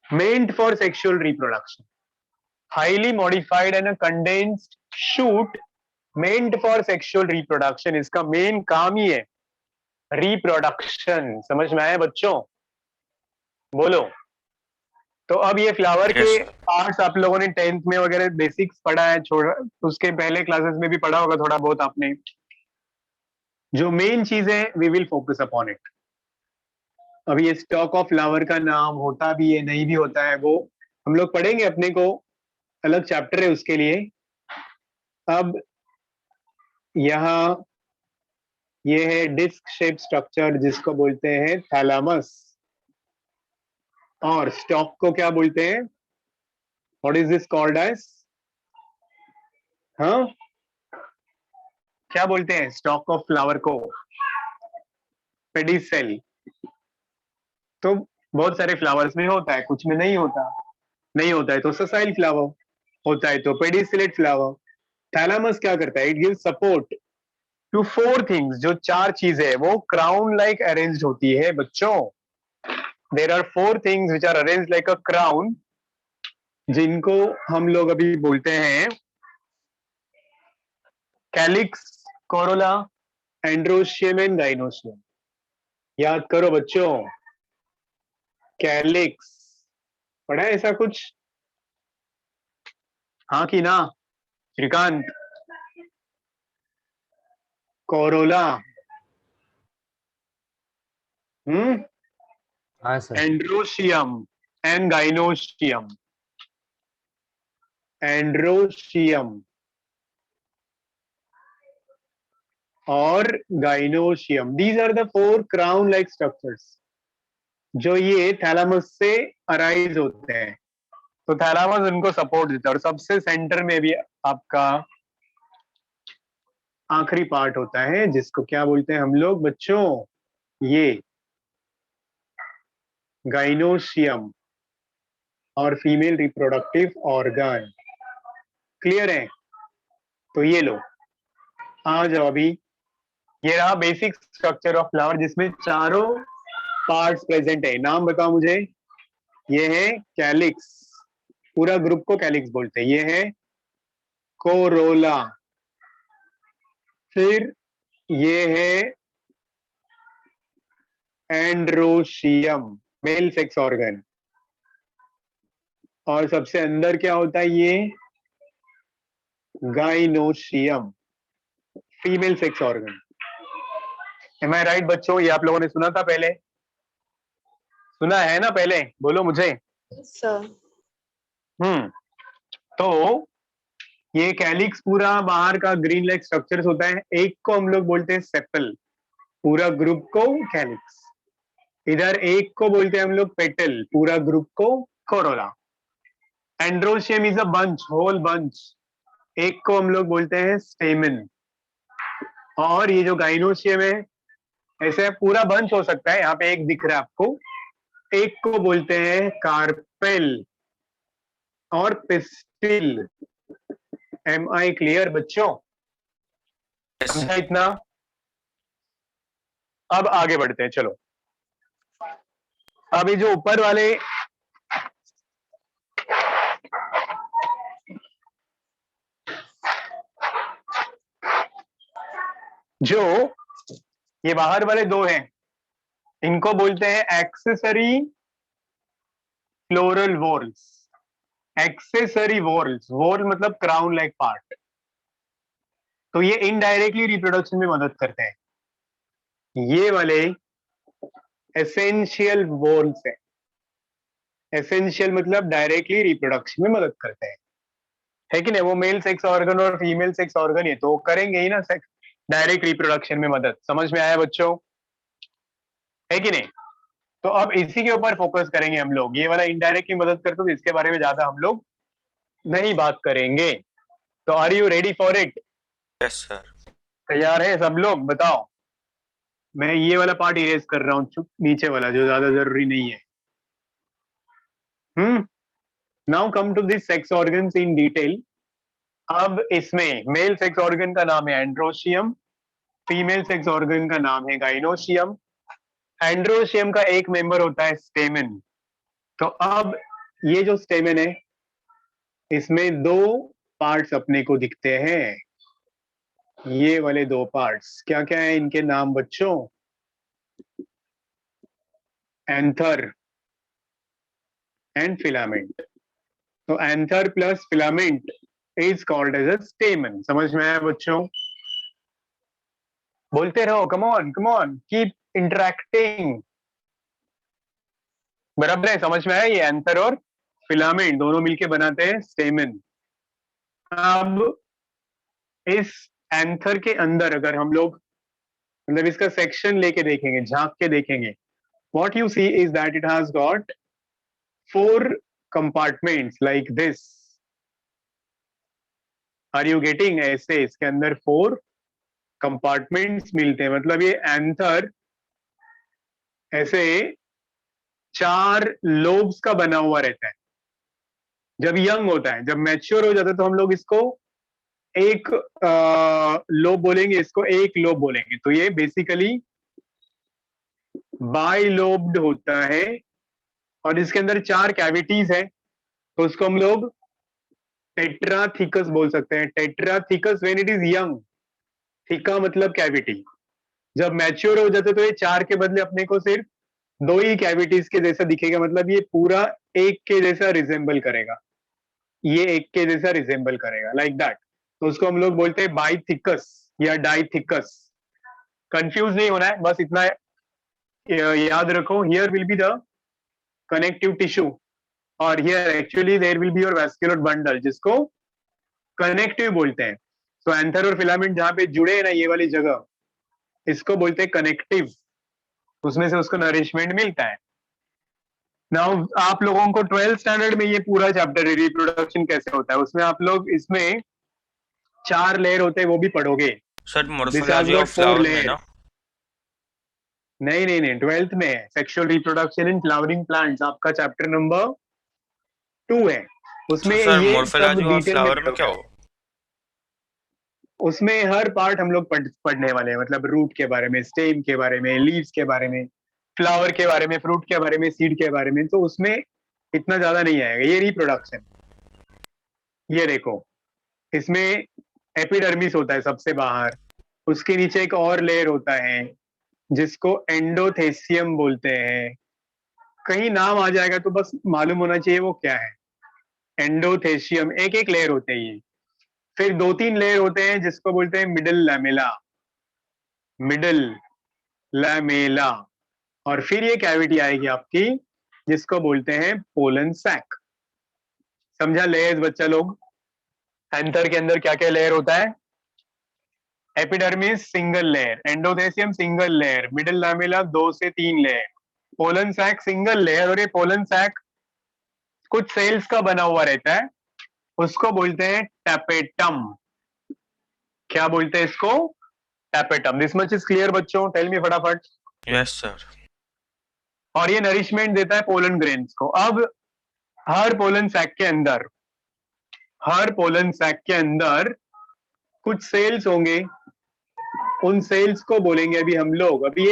meant for sexual reproduction. Highly modified and a condensed shoot meant for sexual reproduction. इसका मेन काम ही है रिप्रोडक्शन। समझ में आया बच्चों? बोलो। तो अब ये फ्लावर के Yes, sir. पार्ट्स आप लोगों ने 10th में वगैरह बेसिक्स पढ़ा है, छोड़ उसके पहले क्लासेस में भी पढ़ा होगा थोड़ा बहुत आपने। जो मेन चीज है we will focus upon it. अब ये स्टॉक ऑफ फ्लावर का नाम होता भी है नहीं भी होता है, वो हम लोग पढ़ेंगे, अपने को अलग चैप्टर है उसके लिए। अब यहाँ ये है डिस्क शेप स्ट्रक्चर जिसको बोलते हैं थैलामस, और स्टॉक को क्या बोलते हैं? What is this called as? हाँ, क्या बोलते हैं स्टॉक ऑफ फ्लावर को? पेडिसेल। तो बहुत सारे फ्लावर्स में होता है, कुछ में नहीं होता। नहीं होता है तो ससाइल फ्लावर, होता है तो पेडिसिलेट फ्लावर। थैलामस क्या करता है? It gives support to 4 things. जो 4 चीजें है वो क्राउन लाइक अरेंज्ड होती है बच्चों। There are 4 things which are arranged like a crown, जिनको हम लोग अभी बोलते हैं calyx, corolla, androecium and gynoecium. याद करो बच्चों, कैलिक्स पढ़ा है ऐसा कुछ? हाँ कि ना श्रीकांत? कोरोला, हाँ sir. Androecium and gynoecium. Androecium और gynoecium, these are the 4 crown like structures जो ये थैलामस से अराइज होते हैं। तो थैलामस उनको सपोर्ट देता है। और सबसे सेंटर में भी आपका आखिरी पार्ट होता है जिसको क्या बोलते हैं हम लोग बच्चों? ये गाइनोशियम और फीमेल रिप्रोडक्टिव ऑर्गन। क्लियर है? तो ये लो, आ जाओ अभी। ये रहा बेसिक स्ट्रक्चर ऑफ फ्लावर जिसमें चारों पार्ट्स प्रेजेंट है। नाम बताओ मुझे। ये है कैलिक्स, पूरा ग्रुप को कैलिक्स बोलते हैं। ये है कोरोला, फिर ये है एंड्रोशियम, मेल सेक्स ऑर्गन, और सबसे अंदर क्या होता है? ये gynoecium, female sex organ. Am I right बच्चों? ये आप लोगों ने सुना था पहले? सुना है ना पहले? बोलो मुझे। सर। तो ये कैलिक्स पूरा बाहर का ग्रीन लाइक स्ट्रक्चर्स होता है। एक को हम लोग बोलते हैं सेपल, पूरा ग्रुप को कैलिक्स। इधर एक को बोलते हैं हम लोग पेटल, पूरा ग्रुप को corolla. Androecium is a bunch, whole bunch. एक को हम लोग बोलते हैं स्टेमन। और ये जो गाइनोशियम है ऐसे पूरा बंच हो सकता है, यहाँ पे एक दिख रहा है आपको। एक को बोलते हैं कार्पेल और पिस्टिल। एम आई क्लियर बच्चों? Yes, समझा sir. इतना? अब आगे बढ़ते हैं, चलो। अभी जो ऊपर वाले जो ये बाहर वाले 2 हैं, इनको बोलते हैं accessory floral walls. Accessory walls, wall मतलब क्राउन लाइक पार्ट, तो ये इनडायरेक्टली रिप्रोडक्शन में मदद करते हैं। ये वाले एसेंशियल वॉल्स है। एसेंशियल मतलब डायरेक्टली रिप्रोडक्शन में मदद करते हैं, है कि नहीं? वो मेल सेक्स ऑर्गन और फीमेल सेक्स ऑर्गन है तो करेंगे ही ना सेक्स डायरेक्ट रिप्रोडक्शन में मदद। समझ में आया बच्चों, है कि नहीं? तो अब इसी के ऊपर फोकस करेंगे हम लोग। ये वाला इनडायरेक्टली मदद करते तो इसके बारे में ज्यादा हम लोग नहीं बात करेंगे। तो are you ready for it? Yes sir. तैयार है सब लोग? बताओ। मैं ये वाला पार्ट इरेज कर रहा हूँ, नीचे वाला जो ज्यादा जरूरी नहीं है। Now come to this sex organs in detail. अब इसमें मेल सेक्स ऑर्गन का नाम है एंड्रोशियम, फीमेल सेक्स ऑर्गन का नाम है गाइनोशियम। एंड्रोशियम का एक मेंबर होता है स्टेमन। तो अब ये जो स्टेमन है इसमें दो पार्ट्स अपने को दिखते हैं। ये वाले दो पार्ट्स क्या क्या है इनके नाम बच्चों? Anther and filament. तो anther plus filament is called as a stamen. समझ में आया बच्चों? बोलते रहो, कम ऑन कीप इंटरेक्टिंग। बराबर है? समझ में आया? ये एंथर और फिलामेंट दोनों मिलके बनाते हैं स्टेमन। अब इस एंथर के अंदर अगर हम लोग मतलब इसका सेक्शन लेके देखेंगे, झांक के देखेंगे, what you see is that it has got 4 compartments like this. Are you getting? ऐसे इसके अंदर 4 कंपार्टमेंट्स मिलते हैं। मतलब ये एंथर ऐसे 4 लोब्स का बना हुआ रहता है जब यंग होता है। जब मैच्योर हो जाता है तो हम लोग इसको एक लोब बोलेंगे, इसको एक लोब बोलेंगे। तो ये बेसिकली बाइलोब्ड होता है और इसके अंदर 4 कैविटीज है, तो उसको हम लोग टेट्राथिकस बोल सकते हैं। टेट्राथिकस व्हेन इट इज यंग, थिका मतलब कैविटी। जब मैच्योर हो जाते तो ये 4 के बदले अपने को सिर्फ 2 ही कैविटीज के जैसा दिखेगा। मतलब ये पूरा एक के जैसा रिजेंबल करेगा, ये एक के जैसा रिजेंबल करेगा लाइक दैट। तो उसको हम लोग बोलते हैं बाइथिकस या डाइथिकस। कंफ्यूज नहीं होना है, बस इतना याद रखो। Here will be the connective tissue और here actually there will be your vascular bundle, जिसको कनेक्टिव बोलते हैं। तो एंथर और फिलामेंट जहां पे जुड़े हैं ना, ये वाली जगह, इसको बोलते हैं कनेक्टिव। उसमें से उसको नरिशमेंट मिलता है। नाउ आप लोगों को 12th स्टैंडर्ड में ये पूरा चैप्टर है रिप्रोडक्शन कैसे होता है, उसमें आप लोग इसमें 4 लेयर होते हैं वो भी पढ़ोगे। Sir this has morphology got off 4 flower में लेयर। ना? नहीं, 12th में है sexual reproduction in flowering plants, आपका चैप्टर नंबर 2 है। उसमें तो सर ये सब मोर्फोलॉजी ऑफ डिटेल में फ्लावर में क्या पढ़ोगे। हो? उसमें हर पार्ट हम लोग पढ़ने वाले हैं। मतलब रूट के बारे में, स्टेम के बारे में, लीव्स के बारे में, फ्लावर के बारे में, फ्रूट के बारे में, सीड के बारे में। तो उसमें इतना ज्यादा नहीं आएगा। ये रिप्रोडक्शन, ये देखो, इसमें एपिडर्मिस होता है सबसे बाहर, उसके नीचे एक और लेयर होता है जिसको एंडोथेसियम बोलते हैं। कहीं नाम आ जाएगा तो बस मालूम होना चाहिए वो क्या है। एंडोथेसियम, एक एक लेयर होते हैं ये। फिर 2-3 लेयर होते हैं जिसको बोलते हैं मिडल लैमेला, मिडल लैमेला। और फिर ये कैविटी आएगी आपकी जिसको बोलते हैं पोलन सैक। समझा लेयर्स बच्चा लोग? एंथर के अंदर क्या क्या लेयर होता है? Epidermis single layer, endothecium single layer, middle lamella 2 से 3 layer, pollen sac single layer. और ये पोलन सैक कुछ सेल्स का बना हुआ रहता है, उसको बोलते हैं टैपेटम। क्या बोलते हैं इसको? Tapetum. This much is clear बच्चों? टेल मी फटाफट। Yes sir. और ये नरिशमेंट देता है पोलन ग्रेन्स को। अब हर पोलन सैक के अंदर, हर पोलन सैक के अंदर कुछ सेल्स होंगे, उन सेल्स को बोलेंगे अभी हम लोग। अभी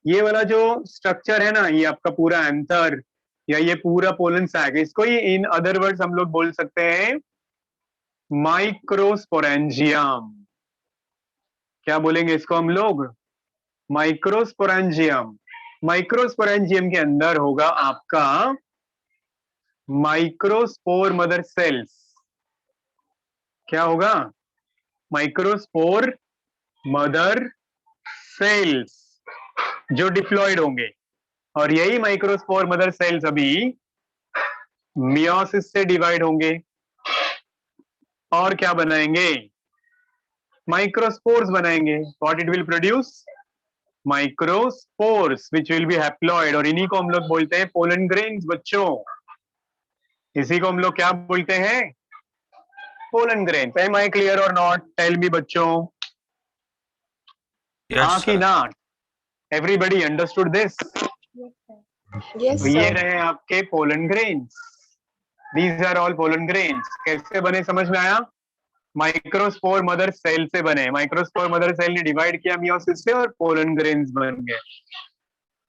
ये वाला जो स्ट्रक्चर है ना, ये आपका पूरा एंथर या ये पूरा पोलन सैक, इसको ही इन अदर वर्ड्स हम लोग बोल सकते हैं माइक्रोस्पोरेंजियम। क्या बोलेंगे इसको हम लोग? माइक्रोस्पोरेंजियम। माइक्रोस्पोरेंजियम के अंदर होगा आपका माइक्रोस्पोर मदर सेल्स, क्या होगा? माइक्रोस्पोर मदर सेल्स जो डिप्लॉयड होंगे, और यही माइक्रोस्पोर मदर सेल्स अभी मियोसिस से डिवाइड होंगे और क्या बनाएंगे? माइक्रोस्पोर्स बनाएंगे. What it will produce? Microspores which will be haploid, और इन्हीं को हम लोग बोलते हैं पोलन ग्रेन्स बच्चों. इसी को हम लोग क्या बोलते हैं? Pollen grains. Am I clear or not? Tell me बच्चों. Yes, हाँ कि sir. ना? Everybody understood this? Yes, तो ये sir. रहे आपके pollen grains. These are all pollen grains. कैसे बने समझ में आया? माइक्रोस्पोर मदर सेल से बने. माइक्रोस्पोर मदर सेल ने डिवाइड किया मियोसिस से और पोलन ग्रेन्स बन गए.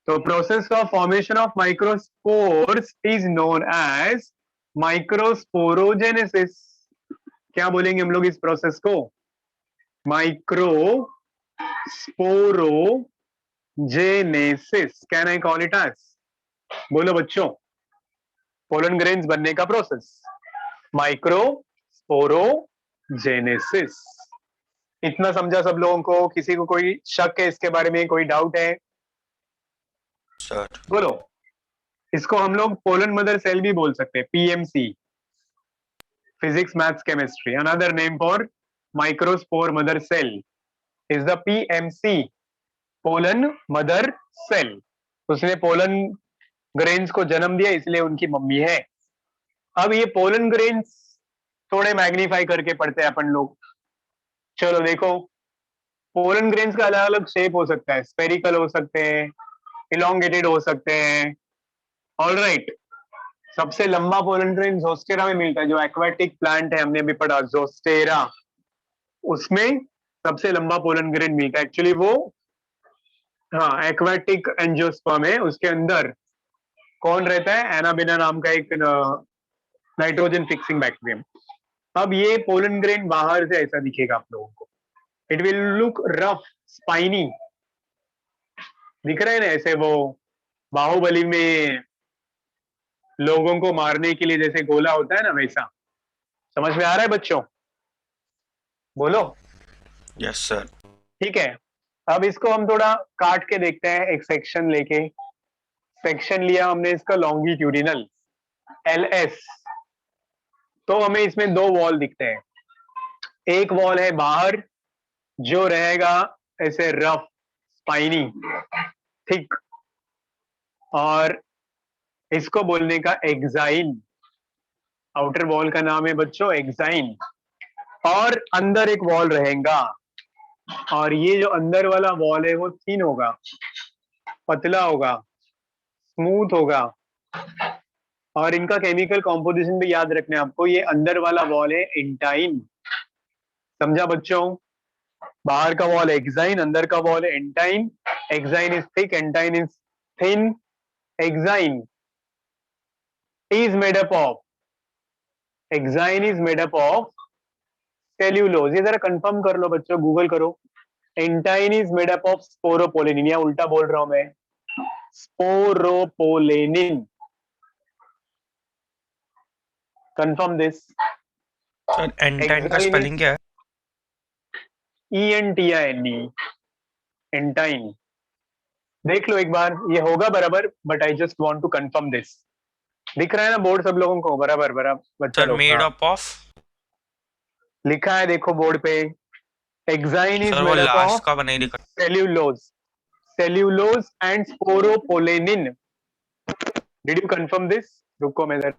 तो process of formation of microspores is known as microsporogenesis. क्या बोलेंगे हम लोग इस प्रोसेस को? Microsporogenesis. Can I call it as? बोलो बच्चों. पोलन ग्रेन्स बनने का प्रोसेस माइक्रोस्पोरोजेनेसिस. इतना समझा सब लोगों को? किसी को कोई शक है इसके बारे में? कोई डाउट है? Sir. बोलो. इसको हम लोग पोलन मदर सेल भी बोल सकते हैं. PMC, physics maths chemistry. Another name for microspore mother cell is the PMC, pollen mother cell. उसने पोलन ग्रेन्स को जन्म दिया, इसलिए उनकी मम्मी है. अब ये पोलन ग्रेन्स थोड़े मैग्नीफाई करके पढ़ते हैं अपन लोग. चलो देखो, पोलन ग्रेन्स का अलग अलग शेप हो सकता है. स्पेरिकल हो सकते हैं, इलोंगेटेड हो सकते हैं. ऑलराइट. सबसे लंबा पोलन ग्रेन जोस्टेरा में मिलता है, जो एक्वाटिक प्लांट है, हमने अभी पढ़ा जोस्टेरा, उसमें सबसे लंबा पोलन ग्रेन मिलता है. एक्चुअली वो हाँ एक्वाटिक एंजियोस्पर्म है. उसके अंदर कौन रहता है? एनाबिना नाम का एक नाइट्रोजन फिक्सिंग बैक्टीरियम. अब ये पोलन ग्रेन बाहर से ऐसा दिखेगा आप लोगों को. It will look rough, spiny. दिख रहे हैं ना ऐसे? वो बाहुबली में लोगों को मारने के लिए जैसे गोला होता है ना, वैसा. समझ में आ रहा है बच्चों? बोलो. Yes, sir. ठीक है. अब इसको हम थोड़ा काट के देखते हैं. एक सेक्शन लेके, सेक्शन लिया हमने इसका लॉन्गिट्यूडिनल LS. तो हमें इसमें दो वॉल दिखते हैं. एक वॉल है बाहर जो रहेगा ऐसे रफ, स्पाइनी, थिक, और इसको बोलने का एक्साइन. आउटर वॉल का नाम है बच्चों एक्साइन. और अंदर एक वॉल रहेगा, और ये जो अंदर वाला वॉल है वो थिन होगा, पतला होगा, स्मूथ होगा. और इनका केमिकल कॉम्पोजिशन भी याद रखना है आपको. ये अंदर वाला वॉल है एंटाइन. समझा बच्चों? बाहर का वॉल एक्साइन, अंदर का वॉल है एंटाइन. Exine is thick, एंटाइन is thin. Exine is made up of, exine is made up of cellulose. ये जरा कंफर्म कर लो बच्चों, गूगल करो. एंटाइन is made up of sporopollenin, या उल्टा बोल रहा हूं मैं, sporopollenin. Confirm this. Sir, entine का spelling क्या है? ENTINE, एंटाइन. देख लो एक बार, ये होगा बराबर, but I just want to confirm this. दिख रहा है ना बोर्ड सब लोगों को? बराबर बराबर बच्चा Sir, लोग. made हाँ. up of. लिखा है देखो बोर्ड पे. एक्साइन इज Sir, वो मेड अप last ऑफ का नहीं लिखा. Cellulose, cellulose and sporopollenin. Did you confirm this? रुको मैं जरा.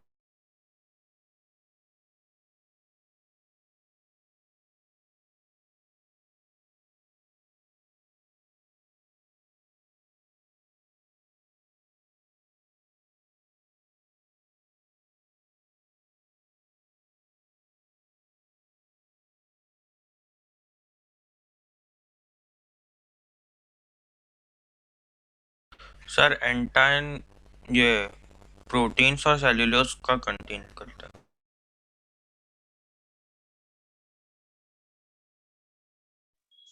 Sir, entine ये प्रोटीन्स और सेल्यूलोज का कंटेन करता है.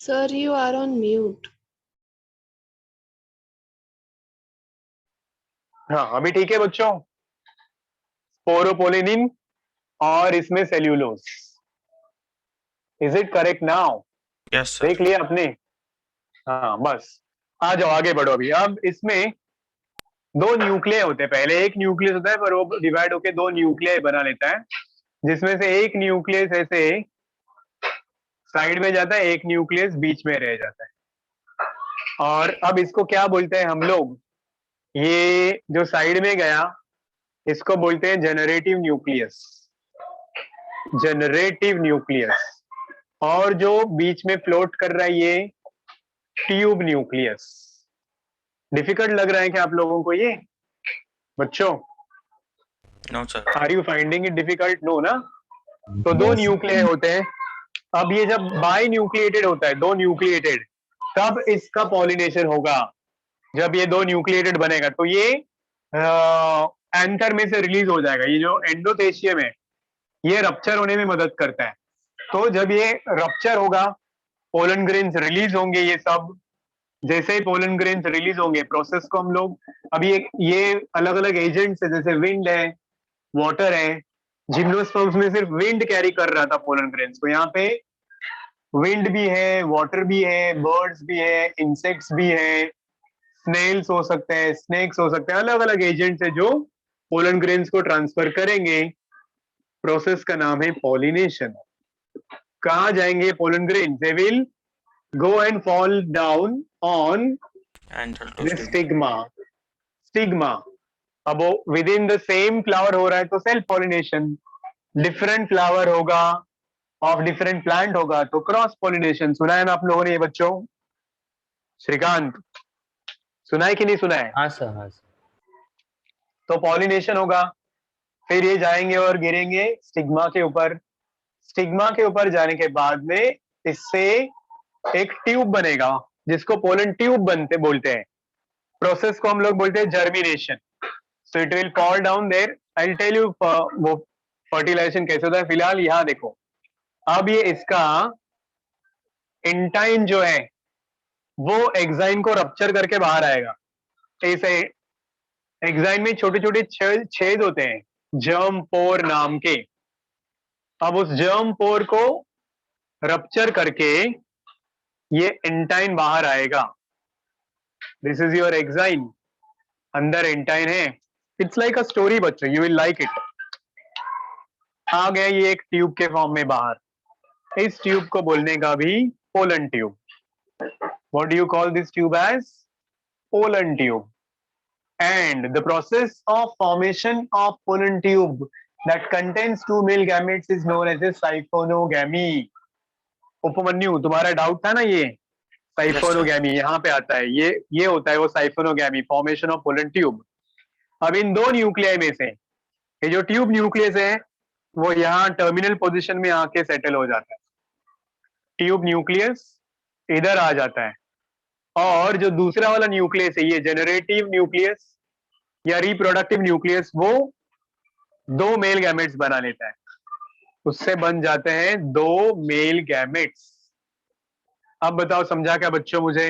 Sir, you are on mute. हाँ अभी ठीक है बच्चों? स्पोरोपोलिनिन और इसमें cellulose. Is it correct now? Yes sir. देख लिया आपने? हाँ बस आ जाओ आगे बढ़ो. अभी अब इसमें दो न्यूक्लियस होते हैं. पहले एक न्यूक्लियस होता है पर वो डिवाइड होके दो न्यूक्लियस बना लेता है, जिसमें से एक न्यूक्लियस ऐसे साइड में जाता है, एक न्यूक्लियस बीच में रह जाता है. और अब इसको क्या बोलते हैं हम लोग? ये जो साइड में गया इसको बोलते हैं जनरेटिव न्यूक्लियस. Generative nucleus. और जो बीच में फ्लोट कर रहा है ये ट्यूब न्यूक्लियस. डिफिकल्ट लग रहा है क्या आप लोगों को ये बच्चों? No sir. Are you finding it difficult? No ना. तो दो Yes, न्यूक्लियस होते हैं. अब ये जब बाई न्यूक्लिएटेड होता है, दो न्यूक्लिएटेड, तब इसका पॉलिनेशन होगा. जब ये दो न्यूक्लिएटेड बनेगा तो ये एंथर में से रिलीज हो जाएगा. ये जो एंडोथेशियम है ये रप्चर होने में मदद करता है. तो जब ये रप्चर होगा पोलन ग्रेन्स रिलीज होंगे. ये सब जैसे ही पोलन ग्रेन्स रिलीज होंगे प्रोसेस को हम लोग, अब ये अलग अलग एजेंट्स है, जैसे विंड है, वाटर है. जिम्नोस्पर्म्स में सिर्फ विंड कैरी कर रहा था पोलन ग्रेन्स को. यहाँ पे विंड भी है, वाटर भी है, बर्ड्स भी है, इंसेक्ट्स भी है, स्नेल्स हो सकते हैं, स्नेक्स हो सकते हैं. अलग अलग एजेंट्स है जो पोलन ग्रेन्स को ट्रांसफर करेंगे. प्रोसेस का नाम है पॉलिनेशन. कहाँ जाएंगे pollen grain? They will go and fall down on angel to the स्टिग. stigma. अब वो within the same flower हो रहा है तो सेल्फ पॉलिनेशन. डिफरेंट फ्लावर होगा ऑफ डिफरेंट प्लांट होगा तो क्रॉस पॉलिनेशन. सुना है ना आप लोगों ने ये बच्चों? श्रीकांत सुना है कि नहीं सुना है? हाँ सर, हाँ सर. तो पॉलिनेशन होगा, फिर ये जाएंगे और गिरेंगे स्टिग्मा के ऊपर. स्टिग्मा के ऊपर जाने के बाद में इससे एक ट्यूब बनेगा जिसको पोलन ट्यूब बनते बोलते हैं. प्रोसेस को हम लोग बोलते हैं germination. So it will fall down there. I will tell you वो फर्टिलाइजेशन कैसे होता है. फिलहाल यहाँ देखो, अब ये इसका इंटाइन जो है वो एक्साइन को रप्चर करके बाहर आएगा. ऐसे एक्साइन में छोटे छोटे छेद होते हैं जर्म पोर नाम के. अब उस जर्म पोर को रप्चर करके ये इंटाइन बाहर आएगा. This is your exine. अंदर इंटाइन है. इट्स लाइक अ स्टोरी बच्चों, यू विल लाइक इट. आ गया ये एक ट्यूब के फॉर्म में बाहर. इस ट्यूब को बोलने का भी pollen tube. What do you call this tube as? Pollen tube. And the process of formation of pollen tube that contains two male gametes is known as a siphonogamy. Upmanyu तुम्हारा doubt था ना ये साइफोनोगैमी यहाँ पे आता है. ये होता है वो साइफोनोगैमी, फॉर्मेशन ऑफ पोलन ट्यूब. अब इन दो न्यूक्लियाई में से ये जो ट्यूब न्यूक्लियस है वो यहाँ टर्मिनल पोजीशन में आके सेटल हो जाता है. ट्यूब न्यूक्लियस इधर आ जाता है और जो दूसरा वाला न्यूक्लियस है ये जनरेटिव न्यूक्लियस या रिप्रोडक्टिव न्यूक्लियस वो दो मेल गैमेट्स बना लेता है. उससे बन जाते हैं दो मेल गैमेट्स. अब बताओ समझा क्या बच्चों मुझे?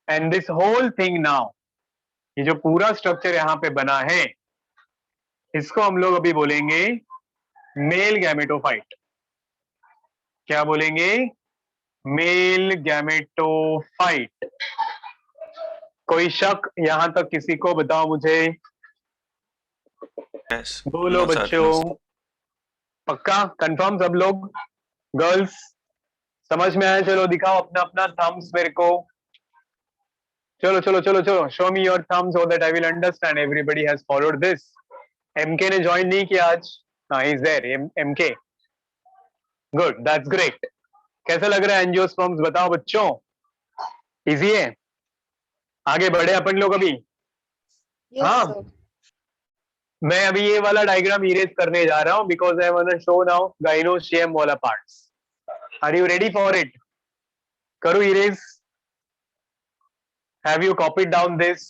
And this whole thing now, ये जो पूरा स्ट्रक्चर यहाँ पे बना है इसको हम लोग अभी बोलेंगे मेल गैमेटोफाइट. क्या बोलेंगे? Male gametophyte. कोई शक यहां तक किसी को? बताओ मुझे. यस. बोलो बच्चों. पक्का कंफर्म सब लोग? गर्ल्स समझ में आया? चलो दिखाओ अपना अपना थम्स मेरे को. चलो चलो चलो चलो, show me your thumbs so that I will understand everybody has followed this. MK ने ज्वाइन नहीं किया आज? हाँ, he is there. MK, good, that's great. कैसा लग रहा है एंजियोस्पर्म्स? बताओ बच्चों. इजी है? आगे बढ़े अपन लोग अभी. Yes, हाँ, sir. मैं अभी ये वाला डायग्राम इरेज करने जा रहा हूं because I want to show now gynoecium वाला parts. Are you ready for it? करो erase. Have you copied down this?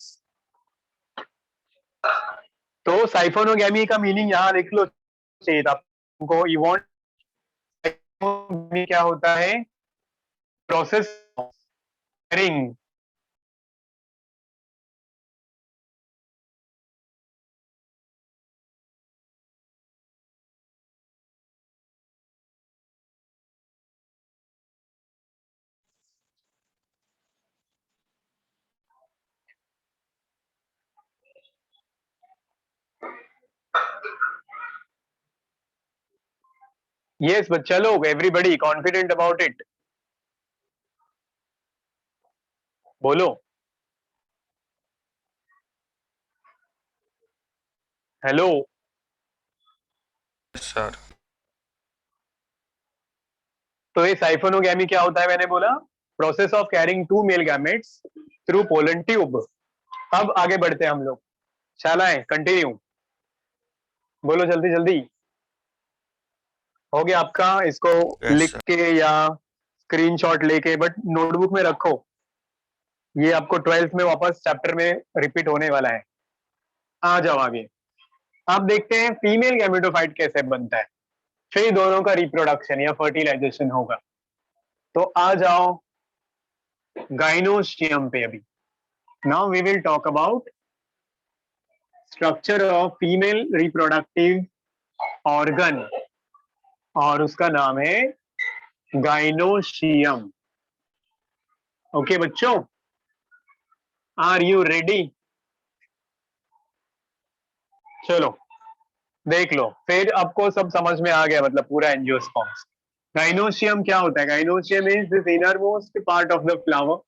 तो साइफोनोगैमी का मीनिंग यहाँ लिख लो चाहिए था आपको. यू वांट क्या होता है? प्रोसेस रिंग यस बच्चा लोग, एवरीबडी कॉन्फिडेंट अबाउट इट, बोलो। Hello, sir. तो ये साइफोनोगैमी क्या होता है? मैंने बोला process of carrying two male gametes through pollen tube. अब आगे बढ़ते हैं हम लोग, शालाएं कंटिन्यू, बोलो जल्दी जल्दी। हो गया आपका? इसको यस लिख सर। के या स्क्रीनशॉट लेके, बट नोटबुक में रखो, ये आपको 12th में वापस चैप्टर में रिपीट होने वाला है। आ जाओ आगे। आप देखते हैं फीमेल गैमेटोफाइट कैसे बनता है, फिर दोनों का रिप्रोडक्शन या फर्टिलाइजेशन होगा। तो आ जाओ गाइनोस्टियम पे। अभी now we will talk about structure of female reproductive organ, और उसका नाम है गाइनोशियम। ओके बच्चों, आर यू रेडी? चलो देख लो, फिर आपको सब समझ में आ गया, मतलब पूरा एंजियोस्पर्म्स। गाइनोशियम क्या होता है? Gynoecium is this inner most part of the flower.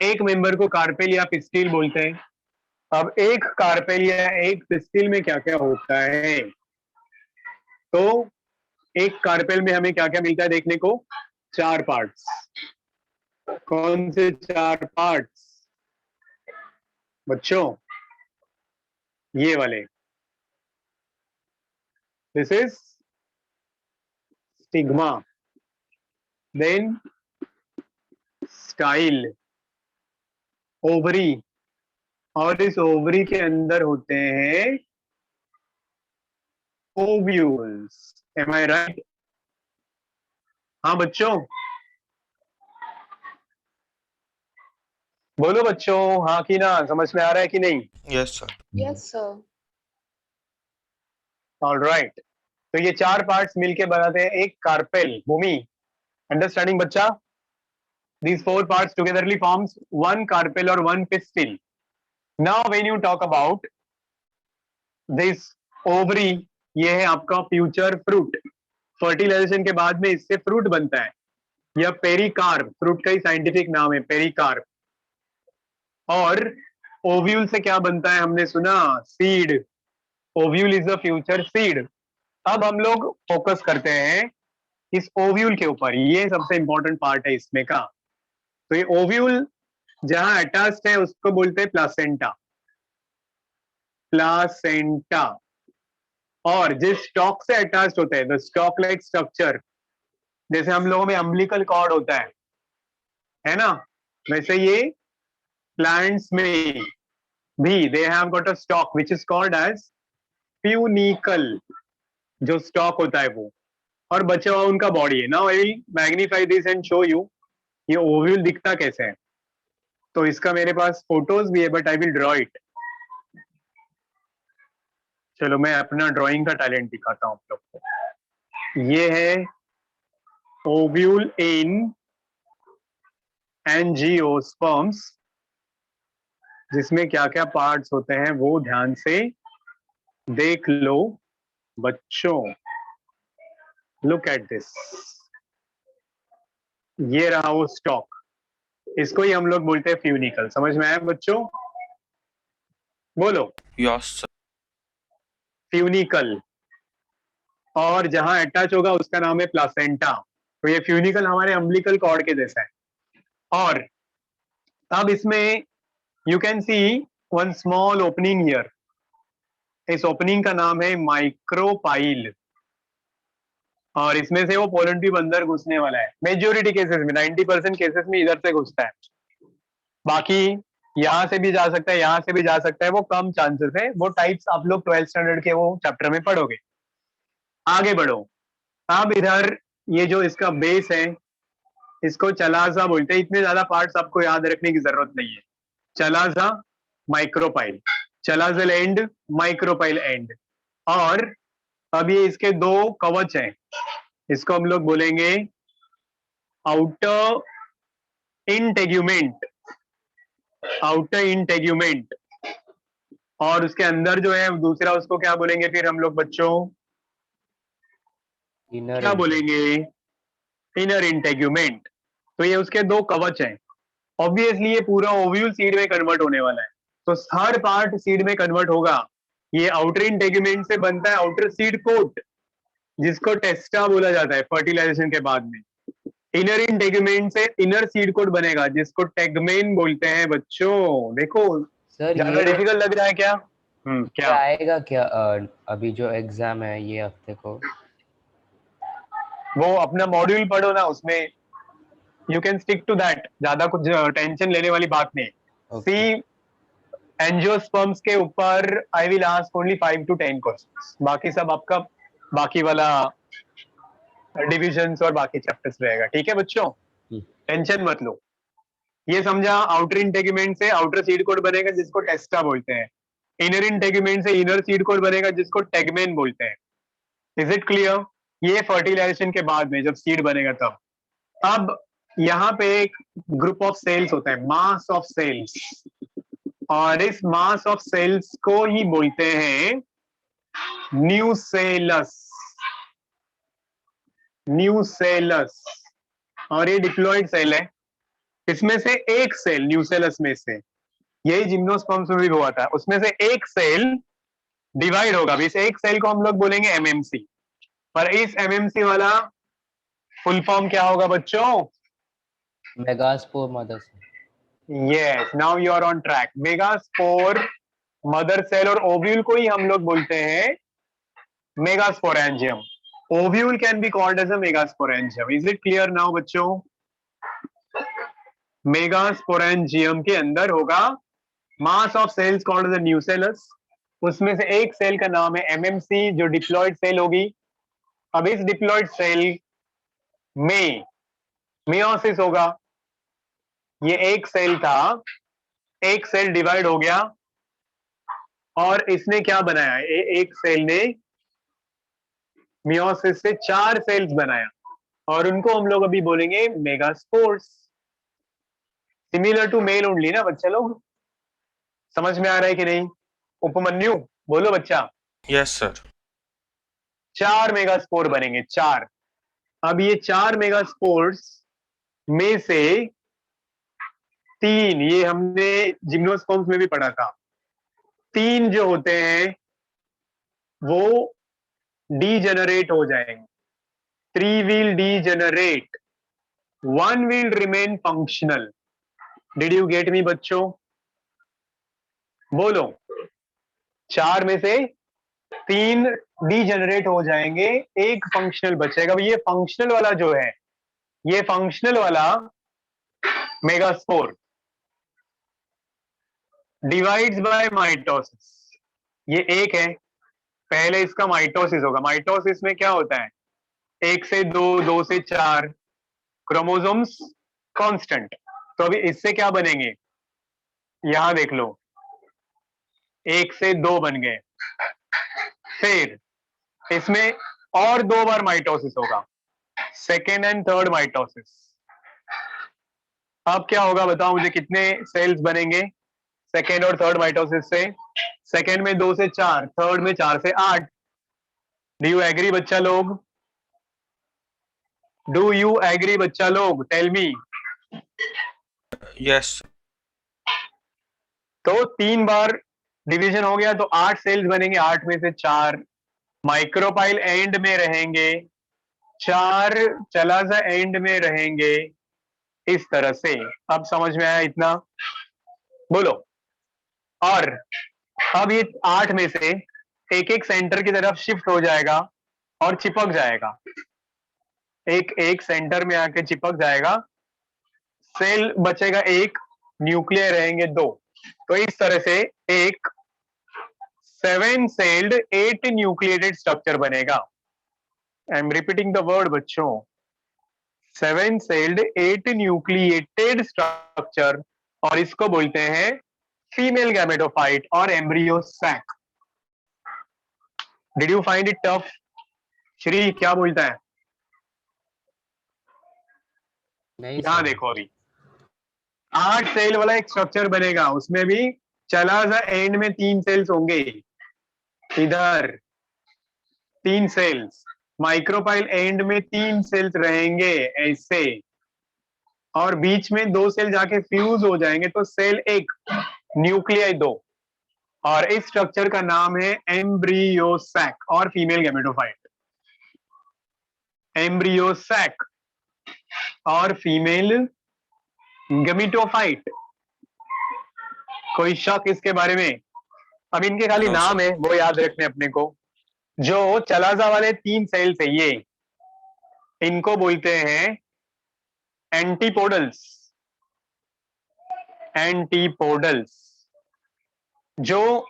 एक मेंबर को कार्पेल या पिस्टिल बोलते हैं। अब एक कार्पेल या एक पिस्टिल में क्या क्या होता है? तो एक कार्पेल में हमें क्या क्या मिलता है देखने को? 4 पार्ट्स। कौन से 4 पार्ट्स बच्चों? ये वाले, this is stigma, then style, ovary, और इस ओवरी के अंदर होते हैं ओव्यूल्स। M I right? हाँ बच्चों, बोलो बच्चों, हाँ कि ना? समझ में आ रहा है कि नहीं? Yes sir. Yes, sir. Alright, तो ये 4 पार्ट्स मिलके बनाते हैं एक कार्पेल, भूमि। अंडरस्टैंडिंग बच्चा? These 4 parts togetherly forms one carpel or one pistil. Now when you talk about this ovary, ये है आपका फ्यूचर फ्रूट। फर्टिलाइजेशन के बाद में इससे फ्रूट बनता है, यह पेरिकार्प, फ्रूट का ही साइंटिफिक नाम है पेरिकार्प। और ओव्यूल से क्या बनता है? हमने सुना seed. Ovule is the future seed. अब हम लोग फोकस करते हैं इस ओव्यूल के ऊपर, ये सबसे इंपॉर्टेंट पार्ट है इसमें का। तो ये ओव्यूल जहां अटैच्ड है उसको बोलते हैं प्लासेंटा, प्लासेंटा। और जिस स्टॉक से अटैच्ड होते हैं, द स्टॉक लाइक स्ट्रक्चर, जैसे हम लोगों में अम्बिलिकल कॉर्ड होता है ना, वैसे ये प्लांट्स में भी they have got a stalk which is called as peduncle, जो स्टॉक होता है वो, और बचा हुआ उनका बॉडी है। Now I will magnify this and show you ये ओव्यूल दिखता कैसे है। तो इसका मेरे पास फोटोज भी है, but I will draw it. चलो मैं अपना ड्राइंग का टैलेंट दिखाता हूँ आप लोग को। ये है ओव्यूल इन एंजियोस्पर्म्स, जिसमें क्या क्या पार्ट्स होते हैं वो ध्यान से देख लो बच्चों। लुक एट दिस, ये रहा वो स्टॉक, इसको ही हम लोग बोलते हैं फ्यूनिकल। समझ में आया बच्चों? बोलो यस सर। फ्यूनिकल। और जहां अटैच होगा उसका नाम है प्लासेंटा। तो ये फ्यूनिकल हमारे अम्बिलिकल कॉर्ड के जैसा है। और अब इसमें you can see one small opening here. इस ओपनिंग का नाम है माइक्रोपाइल, और इसमें से वो पोलन ट्यूब अंदर घुसने वाला है। मेजोरिटी केसेस में 90% केसेस में इधर से घुसता है, बाकी यहाँ से भी जा सकता है, यहाँ से भी जा सकता है, वो कम चांसेस है। वो टाइप्स आप लोग 12th स्टैंडर्ड के वो चैप्टर में पढ़ोगे। आगे बढ़ो। अब इधर ये जो इसका बेस है, इसको चलाजा बोलते हैं। इतने ज्यादा पार्ट्स आपको याद रखने की जरूरत नहीं है। Chalaza, micropyle, chalazal end, micropyle and. और अब ये इसके 2 कवच हैं, इसको हम लोग बोलेंगे आउटर इंटेग्यूमेंट, आउटर इंटेग्यूमेंट। और उसके अंदर जो है दूसरा, उसको क्या बोलेंगे फिर हम लोग बच्चों? इनर क्या बोलेंगे? Inner integument. तो ये उसके दो कवच हैं। ऑब्वियसली ये पूरा ओव्यूल सीड में कन्वर्ट होने वाला है, तो हर पार्ट सीड में कन्वर्ट होगा। ये आउटर इंटेग्यूमेंट से बनता है आउटर सीड कोट, जिसको टेस्टा बोला जाता है फर्टिलाइजेशन के बाद में। इनर इंटेग्यूमेंट से इनर सीड कोट बनेगा, जिसको टेगमेन बोलते हैं बच्चों। देखो सर ज्यादा ये डिफिकल्ट लग रहा है क्या? ये क्या? आएगा क्या अभी जो एग्जाम है ये हफ्ते को? वो अपना मॉड्यूल पढ़ो ना, उसमें you can stick to that, ज्यादा कुछ टेंशन लेने वाली बात नहीं। ओके सी एंजियोस्पर्म्स के ऊपर I will ask only 5 to 10 questions, बाकी सब आपका बाकी वाला डिविजन्स और बाकी चैप्टर्स रहेगा। ठीक है बच्चों, टेंशन मत लो। ये समझा, आउटर इंटेग्यूमेंट से आउटर सीड कोड बनेगा जिसको टेस्टा बोलते हैं, इनर इंटेग्यूमेंट से इनर सीड कोड बनेगा जिसको टेगमेन बोलते हैं। Is it clear? ये फर्टिलाइजेशन के बाद में जब सीड बनेगा तब। अब यहाँ पे एक ग्रुप ऑफ सेल्स होता है, मास ऑफ सेल्स, और इस मास ऑफ सेल्स को ही बोलते हैं न्यूसेलस। न्यूसेलस। और ये डिप्लॉइड सेल है। इसमें से एक सेल न्यूसेलस में से, यही जिम्नोस्पर्म्स में भी हुआ था, उसमें से एक सेल डिवाइड होगा। इस एक सेल को हम लोग बोलेंगे एमएमसी। पर इस एमएमसी वाला फुल फॉर्म क्या होगा बच्चों? Megaspore mother cell. Yes, now you are on track. Megaspore mother cell और ओव्यूल को ही हम लोग बोलते हैं megasporangium. Ovule can be called as a megasporangium. Is it clear now बच्चों? मेगास्पोरेंजियम के अंदर होगा mass of cells called as nucellus. उसमें से एक सेल का नाम है एमएमसी, जो डिप्लॉइड सेल होगी। अब इस डिप्लॉइड सेल में मियोसिस होगा। ये एक सेल था, एक सेल डिवाइड हो गया और इसने क्या बनाया? एक सेल ने मियोसिस से 4 सेल्स बनाया, और उनको हम लोग अभी बोलेंगे megaspores. Similar to male only ना बच्चा लोग? समझ में आ रहा है कि नहीं? उपमन्यु बोलो बच्चा। Yes sir. 4 मेगास्पोर बनेंगे, 4। अब ये 4 मेगास्पोर्स में से 3, ये हमने जिम्नोस्पर्म्स में भी पढ़ा था, 3 जो होते हैं वो डीजेनरेट हो जाएंगे। 3 will degenerate, 1 will remain functional. Did you get me बच्चों? बोलो। 4 में से 3 डीजेनरेट हो जाएंगे, एक फंक्शनल बचेगा। अब ये फंक्शनल वाला जो है, ये फंक्शनल वाला मेगास्पोर डिवाइड्स बाय माइटोसिस। ये एक है, पहले इसका माइटोसिस होगा। माइटोसिस में क्या होता है? 1 से 2, 2 से 4 क्रोमोसोम्स कांस्टेंट। तो अभी इससे क्या बनेंगे? यहां देख लो, 1 से 2 बन गए। फिर इसमें और 2 बार माइटोसिस होगा, सेकेंड एंड थर्ड माइटोसिस। अब क्या होगा बताओ मुझे, कितने सेल्स बनेंगे सेकेंड और थर्ड माइटोसिस से? सेकेंड में 2 से 4, थर्ड में 4 से 8। डू यू एग्री बच्चा लोग? डू यू एग्री बच्चा लोग? Tell me. यस। तो 3 बार डिवीजन हो गया, तो 8 सेल्स बनेंगे। 8 में से 4 माइक्रोपाइल एंड में रहेंगे, 4 चला सा एंड में रहेंगे, इस तरह से। अब समझ में आया इतना? बोलो। और अब ये 8 में से एक एक सेंटर की तरफ शिफ्ट हो जाएगा और चिपक जाएगा, एक एक सेंटर में आके चिपक जाएगा। सेल बचेगा एक, न्यूक्लियर रहेंगे 2। तो इस तरह से एक 7 सेल्ड 8 न्यूक्लिएटेड स्ट्रक्चर बनेगा। I am repeating the word बच्चों, 7 सेल्ड 8 न्यूक्लिएटेड स्ट्रक्चर, और इसको बोलते हैं फीमेल गैमेटोफाइट और embryo sac. Did you find it tough? Shri क्या बोलता है? नहीं यहां सर। देखो, अभी 8 सेल वाला एक स्ट्रक्चर बनेगा, उसमें भी चला सा एंड में 3 सेल्स होंगे। इधर 3 सेल्स, माइक्रोपाइल एंड में 3 सेल्स रहेंगे ऐसे, और बीच में 2 सेल जाके फ्यूज हो जाएंगे तो सेल 1, न्यूक्लियाई 2, और इस स्ट्रक्चर का नाम है एम्ब्रियोसैक और फीमेल गैमेटोफाइट। एम्ब्रियोसैक और फीमेल गैमेटोफाइट। कोई शक इसके बारे में? अब इनके खाली No, नाम sir. है, वो याद रखने अपने को। जो चलाजा वाले 3 सेल्स है ये, इनको बोलते हैं एंटीपोडल्स। एंटीपोडल्स। जो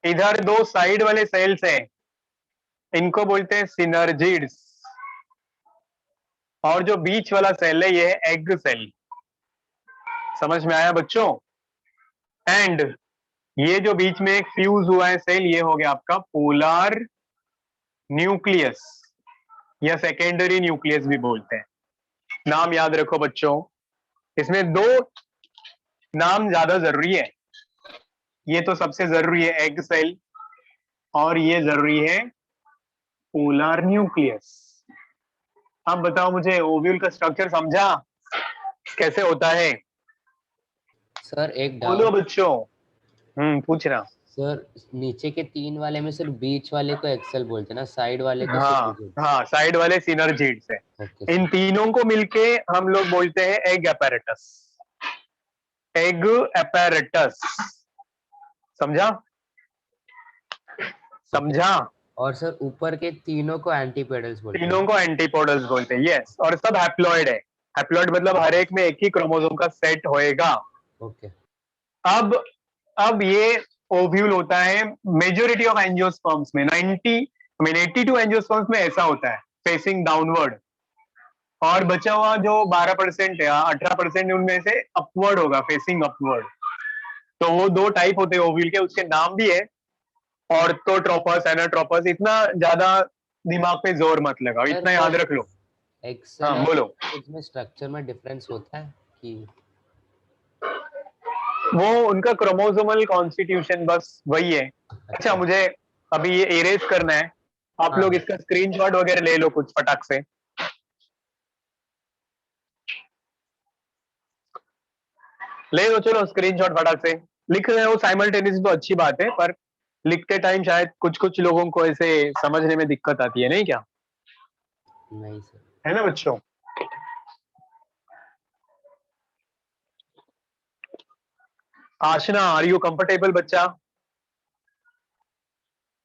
इधर 2 साइड वाले सेल्स हैं, इनको बोलते हैं सिनर्जिड्स। और जो बीच वाला सेल है ये है एग सेल। समझ में आया बच्चों? एंड ये जो बीच में एक फ्यूज हुआ है सेल, ये हो गया आपका पोलर न्यूक्लियस, या सेकेंडरी न्यूक्लियस भी बोलते हैं। नाम याद रखो बच्चों, इसमें 2 नाम ज्यादा जरूरी है। ये तो सबसे जरूरी है एग सेल, और ये जरूरी है पोलर न्यूक्लियस। अब बताओ मुझे, ओव्यूल का स्ट्रक्चर समझा कैसे होता है? सर एक बोलो डाउट बच्चों। पूछ रहा। सर, नीचे के 3 वाले में सिर्फ बीच वाले को एक्सेल बोलते हैं ना, साइड वाले को हाँ सिर्फ हाँ, साइड वाले सिनर्जिड्स है। Okay in sir. तीनों को मिलके हम लोग बोलते हैं एग apparatus। Egg apparatus। समझा? समझा? और सर ऊपर के तीनों को एंटीपेडल्स बोलते हैं। तीनों को एंटीपोडल्स बोलते हैं, यस। और सब हैप्लॉइड है। हैप्लॉइड मतलब हर एक में एक ही क्रोमोसोम का सेट होएगा। ओके अब ये ओव्यूल होता है मेजोरिटी ऑफ एंजियोस्पर्म्स में, 82 एंजियोस्पर्म्स में ऐसा होता है, फेसिंग डाउनवर्ड। और बचा हुआ जो 12% या 18% उनमें से अपवर्ड होगा, फेसिंग अपवर्ड। तो वो 2 टाइप होते हैं ओव्यूल के, उसके नाम भी है, ऑर्थोट्रोपस, एनाट्रोपस। इतना ज्यादा दिमाग पे जोर मत लगाओ, सर, इतना याद रख लो। एक्सेल हाँ और बोलो। इसमें स्ट्रक्चर में डिफरेंस होता है कि वो उनका क्रोमोसोमल कॉन्स्टिट्यूशन बस वही है। अच्छा, मुझे अभी ये इरेज करना है, आप हाँ। लोग इसका स्क्रीनशॉट वगैरह ले लो कुछ फटाक से। ले लो, चलो स्क्रीनशॉट फटाक से। लिख रहे हो साइमल्टेनियस तो अच्छी बात है, पर लिखते टाइम शायद कुछ कुछ लोगों को ऐसे समझने में दिक्कत आती है, नहीं क्या? नहीं सर। है ना बच्चों? आशना, आर यू कंफर्टेबल बच्चा?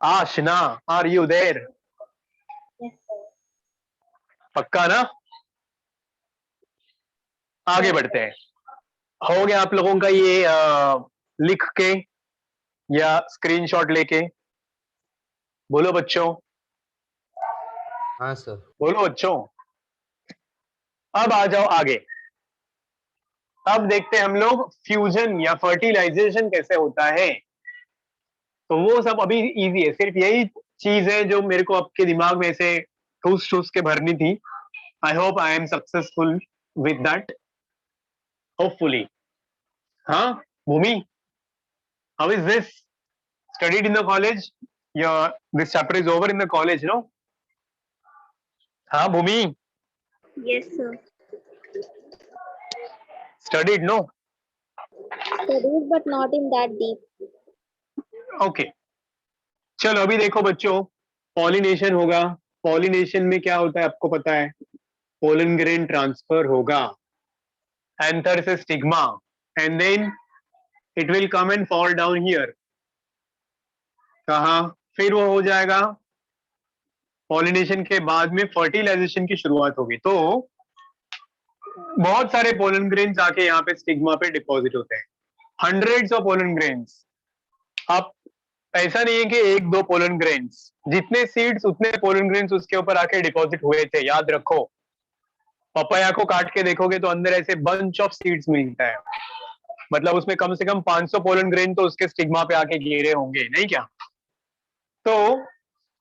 आशना, आर यू देयर? पक्का ना? आगे बढ़ते हैं। हो गया आप लोगों का ये लिख के या स्क्रीनशॉट लेके? बोलो बच्चों। हाँ सर। बोलो बच्चों। अब आ जाओ आगे। अब देखते हैं हम लोग फ्यूजन या फर्टिलाइजेशन कैसे होता है। तो वो सब अभी इजी है, सिर्फ यही चीज है जो मेरे को आपके दिमाग में ऐसे ठूस ठूस के भरनी थी। I hope I am successful with that, hopefully. हाँ Bhumi, how is this? Studied in the college? Your this chapter is over in the college, no? हाँ Bhumi, Yes, sir. Studied no? Studied, but not in that deep. Okay चलो, अभी देखो बच्चों, pollination होगा। Pollination में क्या होता है आपको पता है? पोलन ग्रेन ट्रांसफर होगा, एंथर से stigma, and then it will come and fall down here. कहा? फिर वो हो जाएगा, पॉलिनेशन के बाद में फर्टिलाइजेशन की शुरुआत होगी। तो बहुत सारे पोलन ग्रेन्स आके यहाँ पे स्टिग्मा पे डिपॉजिट होते हैं, हंड्रेड्स ऑफ पोलन ग्रेन्स। अब ऐसा नहीं है कि 1-2 पोलन ग्रेन्स, जितने सीड्स उतने पोलन ग्रेन्स उसके ऊपर आके डिपॉजिट हुए थे। याद रखो, पपाया को काट के देखोगे तो अंदर ऐसे बंच ऑफ सीड्स मिलता है, मतलब उसमें कम से कम 500 पोलन ग्रेन तो उसके स्टिग्मा पे आके गिरे होंगे, नहीं क्या? तो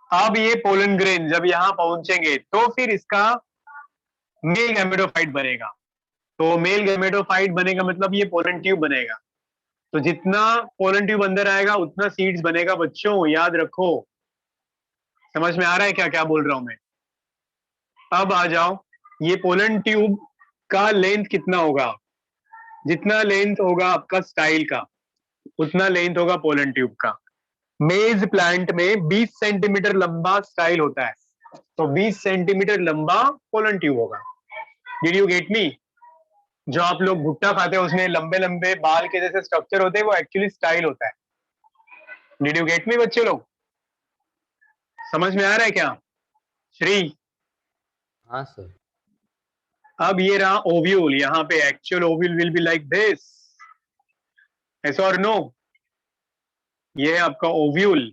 अब ये पोलन ग्रेन जब यहाँ पहुंचेंगे तो फिर इसका मेल गैमेटोफाइट बनेगा। तो मेल गैमेटोफाइट बनेगा मतलब ये पोलन ट्यूब बनेगा। तो जितना पोलन ट्यूब अंदर आएगा उतना सीड्स बनेगा बच्चों, याद रखो। समझ में आ रहा है क्या क्या बोल रहा हूं मैं? अब आ जाओ, ये पोलन ट्यूब का लेंथ कितना होगा? जितना लेंथ होगा आपका स्टाइल का, उतना लेंथ होगा पोलन ट्यूब का। मेज प्लांट में 20 सेंटीमीटर लंबा स्टाइल होता है, तो 20 सेंटीमीटर लंबा पोलन ट्यूब होगा। Did you get me? जो आप लोग भुट्टा खाते हैं उसमें लंबे लंबे बाल के जैसे स्ट्रक्चर होते हैं, वो एक्चुअली स्टाइल होता है। डिड यू गेट मी बच्चे लोग? समझ में आ रहा है क्या श्री? हाँ सर। अब ये रहा ओव्यूल, यहाँ पे actual ovule will be like this, yes और नो? ये है आपका ओव्यूल,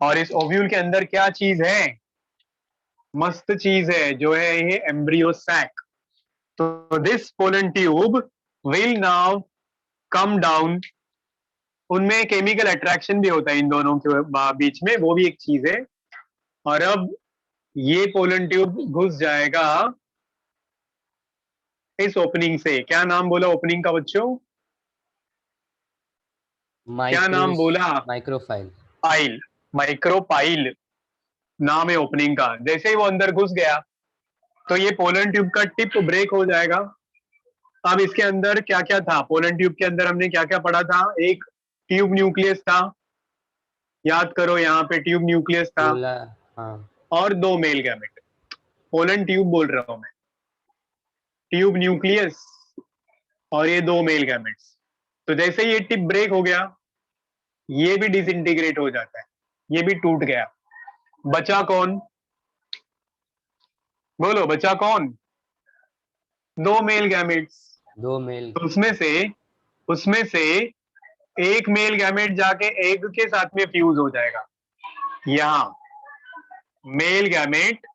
और इस ओव्यूल के अंदर क्या चीज है? मस्त चीज है, जो है ये एम्ब्रियो सैक। तो this pollen tube will now come down. उनमें केमिकल अट्रैक्शन भी होता है इन दोनों के बीच में, वो भी एक चीज है। और अब ये पोलन ट्यूब घुस जाएगा इस ओपनिंग से। क्या नाम बोला ओपनिंग का बच्चों? क्या नाम बोला? माइक्रोफाइल। पाइल, माइक्रोपाइल नाम है ओपनिंग का। जैसे ही वो अंदर घुस गया तो ये पोलन ट्यूब का टिप ब्रेक हो जाएगा। अब इसके अंदर क्या क्या था? पोलन ट्यूब के अंदर हमने क्या क्या पढ़ा था? एक ट्यूब न्यूक्लियस था, याद करो, यहाँ पे ट्यूब न्यूक्लियस था, बोला। हाँ। और 2 मेल गैमेट। पोलन ट्यूब बोल रहा हूं मैं, ट्यूब न्यूक्लियस और ये 2 मेल गैमेट्स। तो जैसे ये टिप ब्रेक हो गया, ये भी डिसइंटीग्रेट हो जाता है, ये भी टूट गया। बचा कौन? बोलो, बचा कौन? 2 मेल गैमेट्स। 2 मेल। तो उसमें से एक मेल गैमेट जाके एग के साथ में फ्यूज हो जाएगा। यहां मेल गैमेट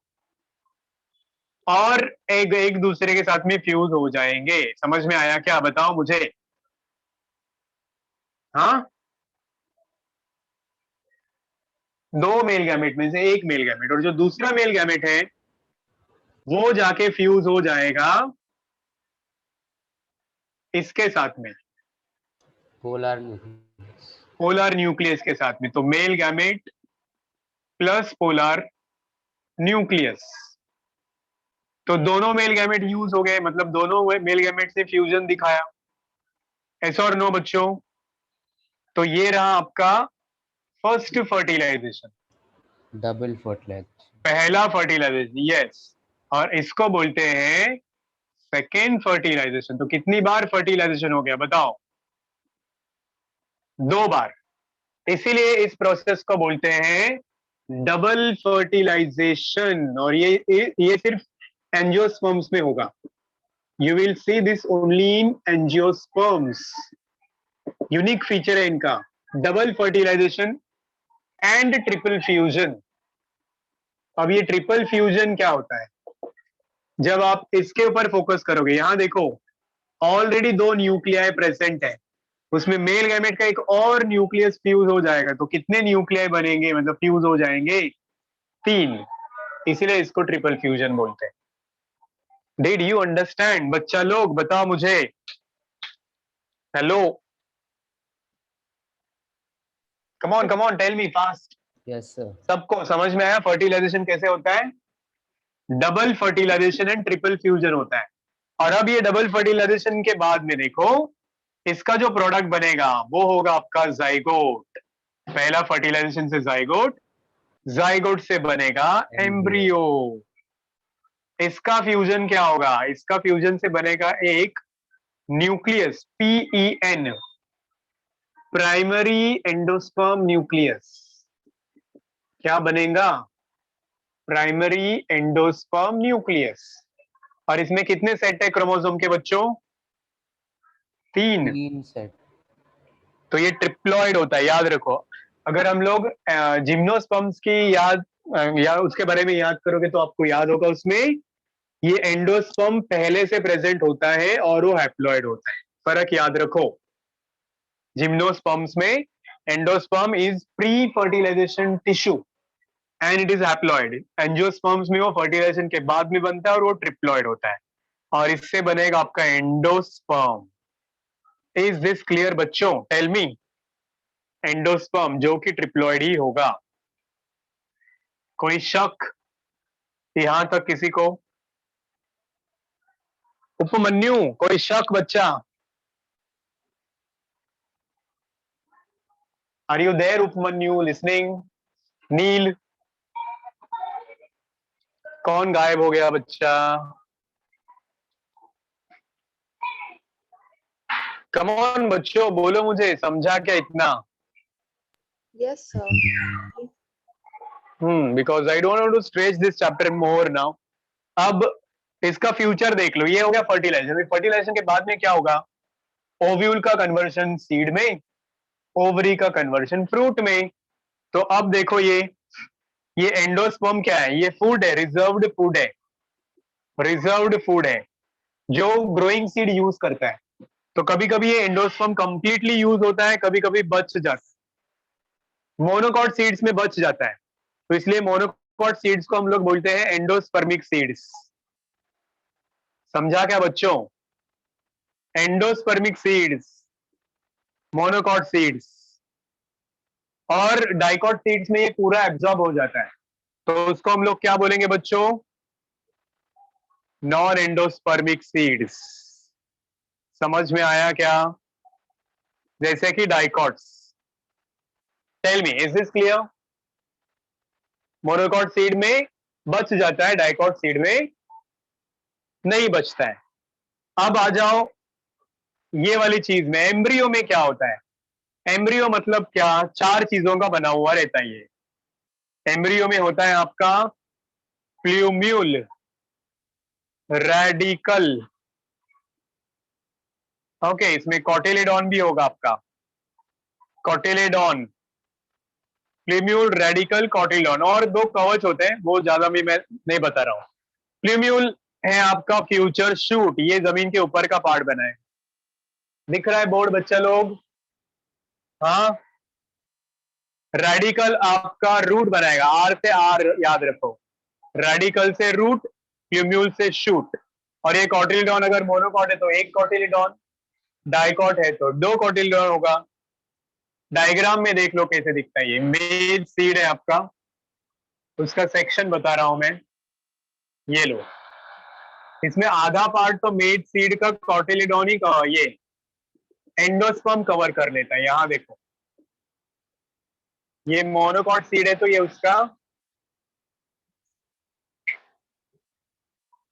और एग एक दूसरे के साथ में फ्यूज हो जाएंगे। समझ में आया क्या? बताओ मुझे। हाँ, 2 मेल गैमेट में से एक मेल गैमेट, और जो दूसरा मेल गैमेट है वो जाके फ्यूज हो जाएगा इसके साथ में, पोलर न्यूक्लियस। पोलर न्यूक्लियस के साथ में। तो male gamete plus polar nucleus, तो दोनों मेल गैमेट यूज हो गए, मतलब दोनों मेल गैमेट से फ्यूजन दिखाया। ऐसा और नो बच्चों? तो ये रहा आपका फर्स्ट फर्टिलाइजेशन, डबल फर्टिलाइजेशन। पहला फर्टिलाइजेशन, यस। और इसको बोलते हैं सेकेंड फर्टिलाइजेशन। तो कितनी बार फर्टिलाइजेशन हो गया बताओ? 2 बार। इसीलिए इस प्रोसेस को बोलते हैं डबल फर्टिलाइजेशन। और ये सिर्फ एंजियोस्पर्म्स में होगा। You will see this only in angiosperms. Unique feature है इनका, double fertilization and triple fusion. अब ये ट्रिपल फ्यूजन क्या होता है? जब आप इसके ऊपर फोकस करोगे, यहां देखो, ऑलरेडी 2 न्यूक्लियाई प्रेजेंट है, उसमें मेल गैमेट का एक और न्यूक्लियस फ्यूज हो जाएगा, तो कितने न्यूक्लियाई बनेंगे, मतलब फ्यूज हो जाएंगे? 3। इसीलिए इसको ट्रिपल फ्यूजन बोलते हैं। डिड यू अंडरस्टैंड बच्चा लोग? बताओ मुझे। Hello, come on tell me fast. Yes sir. सबको समझ में आया फर्टिलाइजेशन कैसे होता है? Double fertilization and triple fusion होता है। और अब ये डबल फर्टिलाइजेशन के बाद में देखो, इसका जो प्रोडक्ट बनेगा वो होगा आपका जाइगोट। पहला फर्टिलाइजेशन से जाइगोट, जाइगोट से बनेगा एम्ब्रियो। इसका फ्यूजन क्या होगा? इसका फ्यूजन से बनेगा एक nucleus, PEN, primary endosperm nucleus. क्या बनेगा? Primary endosperm nucleus. और इसमें कितने सेट है क्रोमोसोम के बच्चों? 3। 3 सेट। तो ये ट्रिप्लॉइड होता है, याद रखो। अगर हम लोग जिम्नोस्पर्म्स की या उसके बारे में याद करोगे तो आपको याद होगा, उसमें ये एंडोस्पर्म पहले से प्रेजेंट होता है और वो हैप्लॉइड होता है। फर्क याद रखो। जिम्नोस्पर्म्स में endosperm is pre fertilization tissue and it is haploid. Angiosperms में वो फर्टिलाइजेशन के बाद में बनता है और वो ट्रिप्लॉइड होता है, और इससे बनेगा आपका एंडोस्पर्म। इज दिस क्लियर बच्चों? Tell me. एंडोस्पर्म जो कि ट्रिप्लॉइड ही होगा। कोई शक यहां तक किसी को? उपमन्यु, कोई शक बच्चा? Are you there Upmanyu, listening? Neel, कौन गायब हो गया बच्चा? कम ऑन बच्चों, बोलो मुझे, समझा क्या इतना? Yes, sir. Because I don't want to stretch this chapter more now. अब इसका फ्यूचर देख लो. ये हो गया फर्टिलाइजेशन. फर्टिलाइजेशन के बाद में क्या होगा? ओव्यूल का कन्वर्शन सीड में, ओवरी का कन्वर्शन फ्रूट में. तो अब देखो ये एंडोस्पर्म क्या है? ये फूड है, रिजर्व्ड फूड है. रिजर्व्ड फूड है जो ग्रोइंग सीड यूज करता है. तो कभी कभी ये एंडोस्पर्म कंप्लीटली यूज होता है, कभी कभी बच जाता है. मोनोकॉट सीड्स में बच जाता है, तो इसलिए मोनोकॉट सीड्स को हम लोग बोलते हैं एंडोस्पर्मिक सीड्स. समझा क्या बच्चों? Endospermic seeds, monocot seeds. और डाइकॉट सीड्स में ये पूरा एब्जॉर्ब हो जाता है, तो उसको हम लोग क्या बोलेंगे बच्चों? Non endospermic seeds. समझ में आया क्या? जैसे कि dicots. Tell me, is this clear? Monocot seed में बच जाता है, डाइकॉट सीड में नहीं बचता है. अब आ जाओ ये वाली चीज में. एम्ब्रियो में क्या होता है? एम्ब्रियो मतलब क्या? 4 चीजों का बना हुआ रहता है ये. एम्ब्रियो में होता है आपका प्ल्यूम्यूल, रेडिकल, ओके, इसमें कॉटिलेडॉन भी होगा आपका. कॉटिलेडॉन, प्ल्यूम्यूल, रेडिकल, कॉटिलेडॉन, और 2 कवच होते हैं, वो ज्यादा भी मैं नहीं बता रहा हूं. प्ल्यूम्यूल है आपका फ्यूचर शूट. ये जमीन के ऊपर का पार्ट बना है. दिख रहा है बोर्ड बच्चा लोग? हाँ. रेडिकल आपका रूट बनाएगा. आर से आर याद रखो. रेडिकल से रूट, प्ल्यूम्यूल से शूट. और ये कॉटिलेडॉन अगर मोनोकॉट है तो 1 कॉटिलेडॉन, डाइकॉट है तो 2 कॉटिलेडॉन होगा. डायग्राम में देख लो कैसे दिखता है. ये मेज सीड है आपका, उसका सेक्शन बता रहा हूं मैं. ये लो, इसमें आधा पार्ट तो मेज सीड का कॉटिलेडॉन ही ये एंडोस्पर्म कवर कर लेता है. यहां देखो, ये मोनोकॉट सीड है तो ये उसका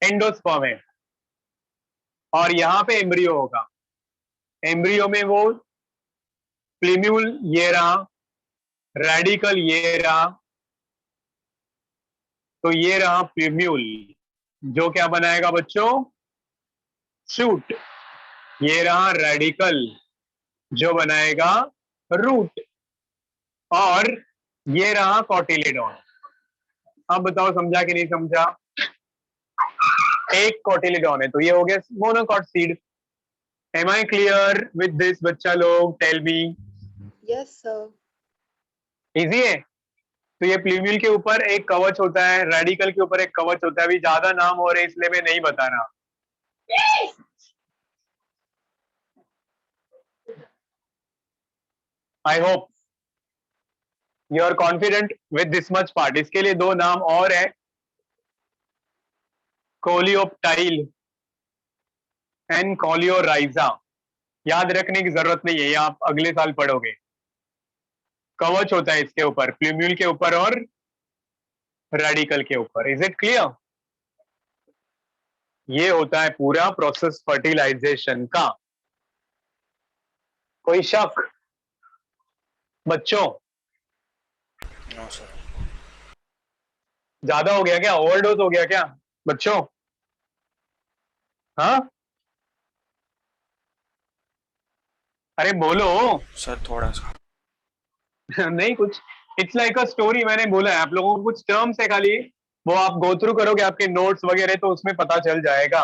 एंडोस्पर्म है. और यहां पे एम्ब्रियो होगा. एम्ब्रियो में वो प्ल्यूम्यूल ये रहा, रेडिकल ये रहा, तो ये रहा प्ल्यूम्यूल, जो क्या बनाएगा बच्चों? शूट. ये रहा रेडिकल, जो बनाएगा रूट. और ये रहा कॉटिलेडॉन. अब बताओ समझा कि नहीं समझा? 1 कॉटिलेडॉन है तो ये हो गया monocot seed. Am I clear with this बच्चा लोग? Tell me. Yes, sir. Easy है. तो ये प्ल्यूम्यूल के ऊपर एक कवच होता है, रेडिकल के ऊपर एक कवच होता है. अभी ज्यादा नाम हो रहे हैं इसलिए मैं नहीं बता रहा. I hope you are confident with this much part. इसके लिए 2 नाम और है, कोलियोप्टाइल एंड कोलियोराइजा. याद रखने की जरूरत नहीं है, ये आप अगले साल पढ़ोगे. कवच होता है इसके ऊपर, प्ल्यूम्यूल के ऊपर और रेडिकल के ऊपर. Is it clear? ये होता है पूरा प्रोसेस फर्टिलाइजेशन का. कोई शक बच्चों? No sir. ज्यादा हो गया क्या? ओवरडोज हो गया क्या बच्चों? हाँ, अरे बोलो. सर थोड़ा सा. नहीं कुछ. It's like a story. मैंने बोला है आप लोगों को कुछ टर्म्स है खाली, वो आप गो थ्रू करोगे आपके नोट्स वगैरह तो उसमें पता चल जाएगा.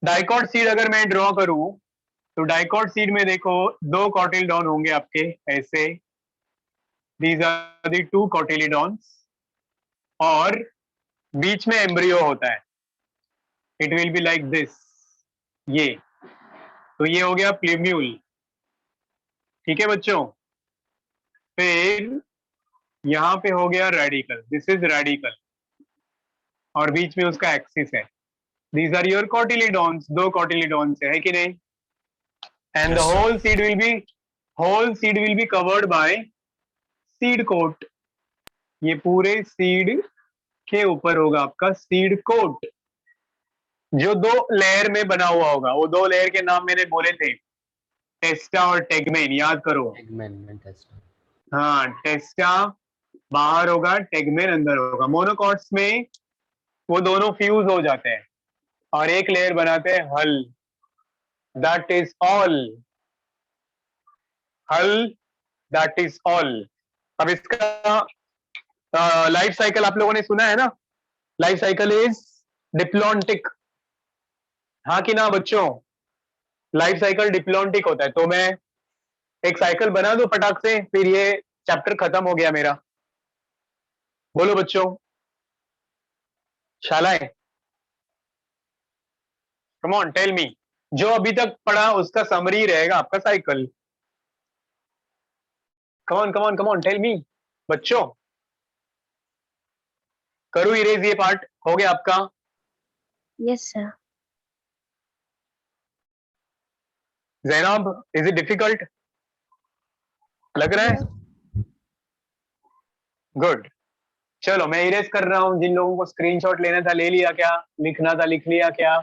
डाइकॉट सीड अगर मैं ड्रॉ करूं तो डाइकॉट सीड में देखो 2 कॉटिलेडॉन होंगे आपके ऐसे. These are the 2 cotyledons. और बीच में एम्ब्रियो होता है. It will be like this. ये तो ये हो गया प्ल्यूम्यूल. ठीक है बच्चों? फिर यहाँ पे हो गया रेडिकल, दिस इज रेडिकल, और बीच में उसका एक्सिस है। दीज आर योर कॉटिलीडॉन्स, दो कॉटिलीडॉन्स है कि नहीं? And the Yes, sir. Whole seed will be covered by seed coat. ये पूरे सीड के ऊपर होगा आपका सीड कोट, जो दो लेयर में बना हुआ होगा। वो दो लेयर के नाम मैंने बोले थे, टेस्टा और टेगमेन, याद करो। Tegmen testa. हाँ, टेस्टा बाहर होगा, टेगमेन अंदर होगा। मोनोकॉट्स में वो दोनों फ्यूज हो जाते हैं और एक लेयर बनाते हैं हल, दैट इज ऑल। हल, दैट इज ऑल। अब इसका लाइफ साइकिल आप लोगों ने सुना है ना? लाइफ साइकिल इज डिप्लॉन्टिक, हाँ कि ना बच्चों? लाइफ साइकिल डिप्लॉन्टिक होता है। तो मैं एक साइकिल बना दूं फटाक से, फिर ये चैप्टर खत्म हो गया मेरा। बोलो बच्चों, शालाएं, कम ऑन टेल मी। जो अभी तक पढ़ा उसका समरी रहेगा आपका cycle. Come on come on come on tell me बच्चों। करूँ इरेज, ये पार्ट हो गया आपका? Yes, sir. Zainab, is it difficult लग रहा है? Yeah. गुड। चलो मैं इरेज कर रहा हूं। जिन लोगों को स्क्रीनशॉट लेना था ले लिया क्या? लिखना था लिख लिया क्या?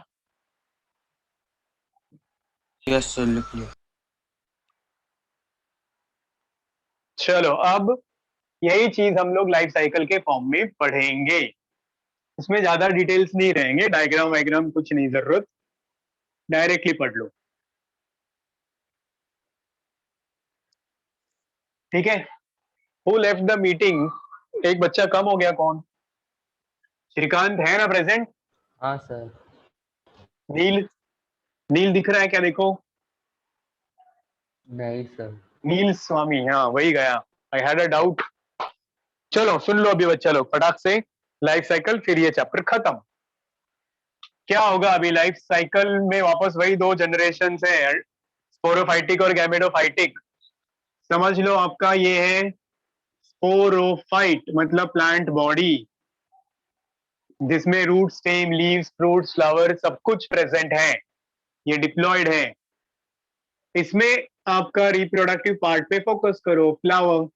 Yes, sir. लिख लिया। चलो अब यही चीज हम लोग लाइफ साइकिल के फॉर्म में पढ़ेंगे। इसमें ज्यादा डिटेल्स नहीं रहेंगे, डायग्राम वायग्राम कुछ नहीं जरूरत, डायरेक्टली पढ़ लो, ठीक है? Who left the meeting? एक बच्चा कम हो गया, कौन? श्रीकांत है ना प्रेजेंट? हाँ सर। नील, नील दिख रहा है क्या? देखो, नहीं सर। नील स्वामी, हाँ वही गया। I had a doubt. चलो सुन लो अभी बच्चा लोग फटाक से लाइफ साइकिल, फिर ये चैप्टर खत्म। क्या होगा अभी लाइफ साइकिल में? वापस वही दो जनरेशन है, स्पोरोफाइटिक और गैमेटोफाइटिक। समझ लो आपका ये है स्पोरोफाइट, मतलब प्लांट बॉडी, जिसमें root, stem, leaves, fruits, flower सब कुछ प्रेजेंट है। ये डिप्लॉयड है। इसमें आपका रिप्रोडक्टिव पार्ट पे फोकस करो। फ्लावर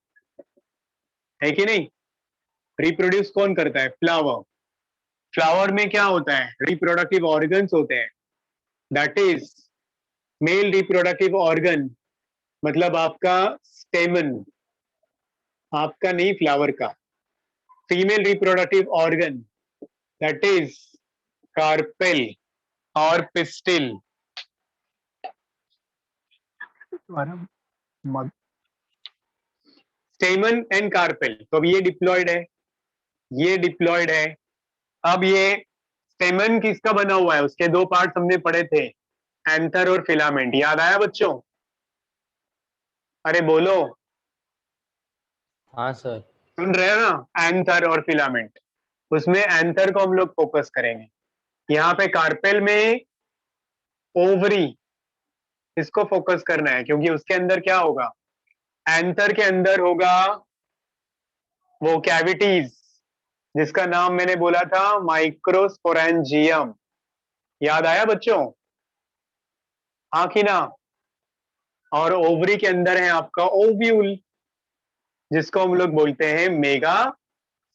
है कि नहीं? रिप्रोड्यूस कौन करता है? फ्लावर। फ्लावर में क्या होता है? रिप्रोडक्टिव ऑर्गन्स होते हैं, that is male reproductive organ, मतलब आपका स्टेमन, आपका नहीं फ्लावर का। Female reproductive organ, that is carpel और पिस्टिल। स्टेमन and carpel. तो अब ये डिप्लॉयड है, ये डिप्लॉयड है। अब ये स्टेमन किसका बना हुआ है? उसके दो पार्ट हमने पढ़े थे, एंथर और फिलामेंट। याद आया बच्चों? अरे बोलो, हाँ सर। सुन रहे हो ना? एंथर और फिलामेंट। उसमें एंथर को हम लोग फोकस करेंगे। यहाँ पे कार्पेल में ओवरी, इसको फोकस करना है, क्योंकि उसके अंदर क्या होगा? एंथर के अंदर होगा वो कैविटीज, जिसका नाम मैंने बोला था माइक्रोस्पोरेंजियम। याद आया बच्चों? हाँ कि ना? और ओवरी के अंदर है आपका ओव्यूल, जिसको हम लोग बोलते हैं mega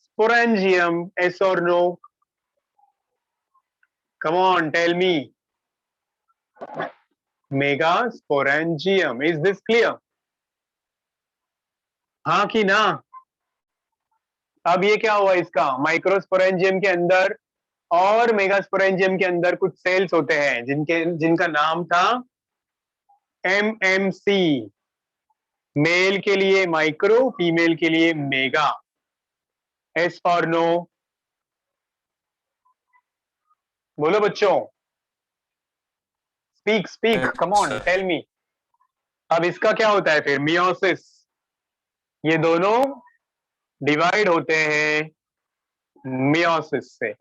sporangium. Yes or no? Come on tell me. Megasporangium, is this clear? हाँ कि ना? अब ये क्या हुआ इसका? माइक्रोस्पोरेंजियम के अंदर और मेगास्पोरेंजियम के अंदर कुछ सेल्स होते हैं जिनका नाम था एमएमसी। मेल के लिए माइक्रो, फीमेल के लिए मेगा। S or no? बोलो बच्चों, speak speak, come Yes, on sir. Tell me. अब इसका क्या होता है फिर? मियोसिस। ये दोनों डिवाइड होते हैं मियोसिस से,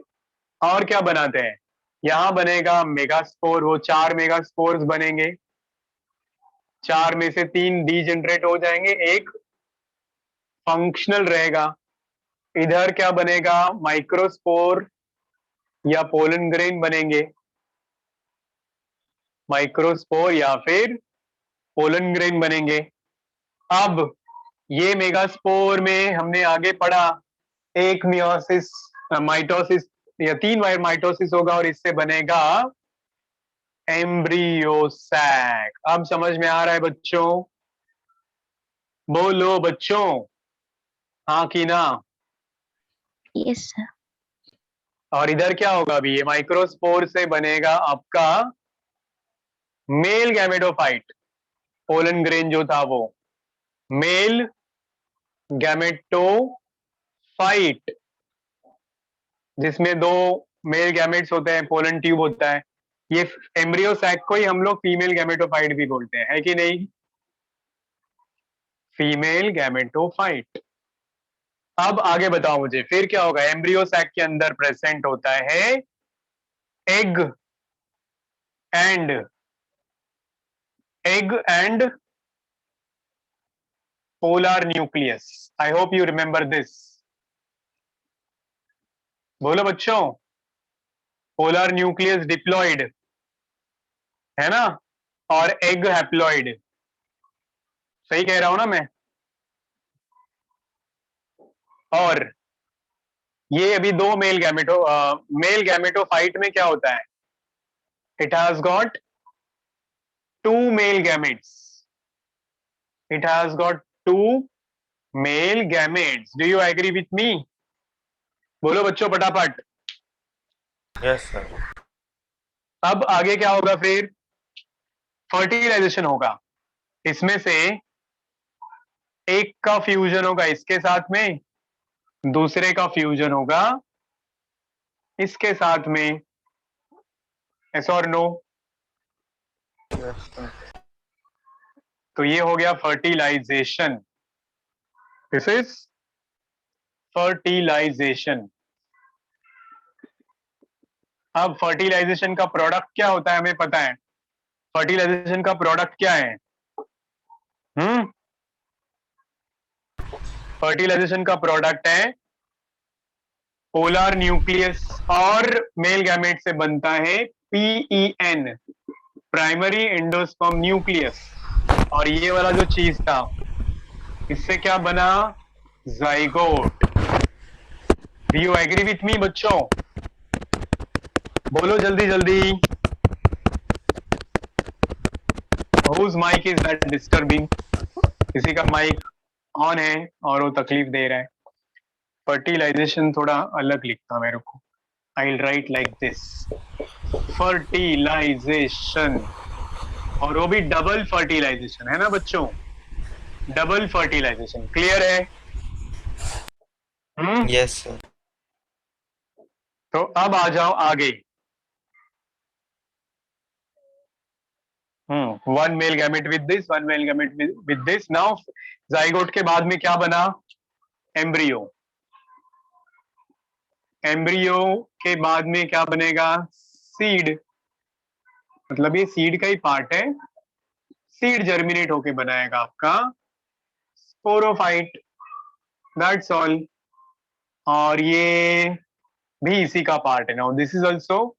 और क्या बनाते हैं? यहां बनेगा मेगास्पोर। वो 4 मेगास्पोर्स बनेंगे, 4 में से 3 डी जनरेट हो जाएंगे, एक फंक्शनल रहेगा। इधर क्या बनेगा, माइक्रोस्पोर या पोलन ग्रेन बनेंगे, माइक्रोस्पोर या फिर पोलन ग्रेन बनेंगे। अब ये मेगास्पोर में हमने आगे पढ़ा एक मियोसिस माइटोसिस या 3 बार माइटोसिस होगा और इससे बनेगा एम्ब्रियोसैक। अब समझ में आ रहा है बच्चों? बोलो बच्चों, हाँ कि ना? Yes, sir. और इधर क्या होगा अभी, ये माइक्रोस्पोर से बनेगा आपका मेल गैमेटोफाइट। पोलन ग्रेन जो था वो मेल गैमेटोफाइट, जिसमें 2 मेल गैमेट्स होते हैं, पोलन ट्यूब होता है। ये एम्ब्रियो सैक को ही हम लोग फीमेल गैमेटोफाइट भी बोलते हैं, है कि नहीं? Female gametophyte. अब आगे बताओ मुझे, फिर क्या होगा? एम्ब्रियो सैक के अंदर प्रेजेंट होता है egg and polar nucleus. I hope you remember this. बोलो बच्चों, पोलर न्यूक्लियस डिप्लॉयड है ना, और एग हैप्लॉइड। सही कह रहा हूं ना मैं? और ये अभी 2 मेल गैमेटोफाइट में क्या होता है? It has got 2 male gametes. It has got 2 male gametes. Do you agree with me? बोलो बच्चों फटाफट। Yes sir. अब आगे क्या होगा फिर? फर्टिलाइजेशन होगा। इसमें से एक का फ्यूजन होगा इसके साथ में, दूसरे का फ्यूजन होगा इसके साथ में। यस और नो? तो ये हो गया फर्टिलाइजेशन। This is fertilization. अब फर्टिलाइजेशन का प्रोडक्ट क्या होता है हमें पता है। फर्टिलाइजेशन का प्रोडक्ट क्या है? फर्टिलाइजेशन का प्रोडक्ट है पोलर न्यूक्लियस, और मेल गैमेट से बनता है PEN, प्राइमरी एंडोस्पर्म न्यूक्लियस। और ये वाला जो चीज था, इससे क्या बना? Zygote. Do you agree with me बच्चों? बोलो जल्दी जल्दी। Whose mic is that disturbing? किसी का माइक ऑन है और वो तकलीफ दे रहा है। फर्टिलाइजेशन थोड़ा अलग लिखता मेरे को। I will write like this, fertilization. और वो भी डबल फर्टिलाइजेशन, है ना बच्चों? Double fertilization. क्लियर है? Yes sir. तो अब आ जाओ आगे। One male gamete with this, one male gamete with this. Now zygote के बाद में क्या बना? एम्ब्रियो। एम्ब्रियो के बाद में क्या बनेगा? सीड। मतलब ये सीड का ही पार्ट है। सीड जर्मिनेट होके बनाएगा आपका स्पोरोफाइट। That's all. और ये भी इसी का पार्ट है। Now this is also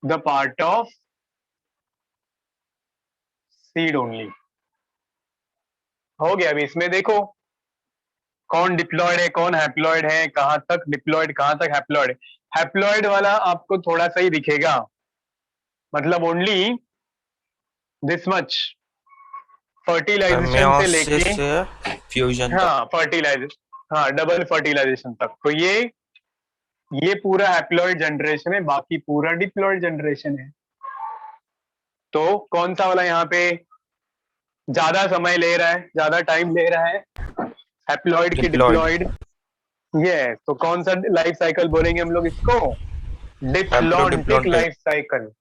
the part of seed only. हो गया। अभी इसमें देखो कौन डिप्लॉयड है, कौन हैप्लॉयड है, कहां तक डिप्लॉयड, कहां तक हैप्लॉयड। हैप्लॉयड वाला आपको थोड़ा सा ही दिखेगा, मतलब ओनली दिस मच। फर्टिलाइजेशन से लेके मेयोसिस फ्यूजन तक। हाँ फर्टिलाइजेशन, हाँ डबल फर्टिलाइजेशन तक। तो ये पूरा हैप्लॉयड जनरेशन है, बाकी पूरा डिप्लॉयड जनरेशन है। तो कौन सा वाला यहाँ पे ज्यादा समय ले रहा है, ज्यादा टाइम ले रहा है? हैप्लॉयड की डिप्लॉयड। ये तो कौन सा लाइफ साइकिल बोलेंगे हम लोग इसको? Diplontic life cycle.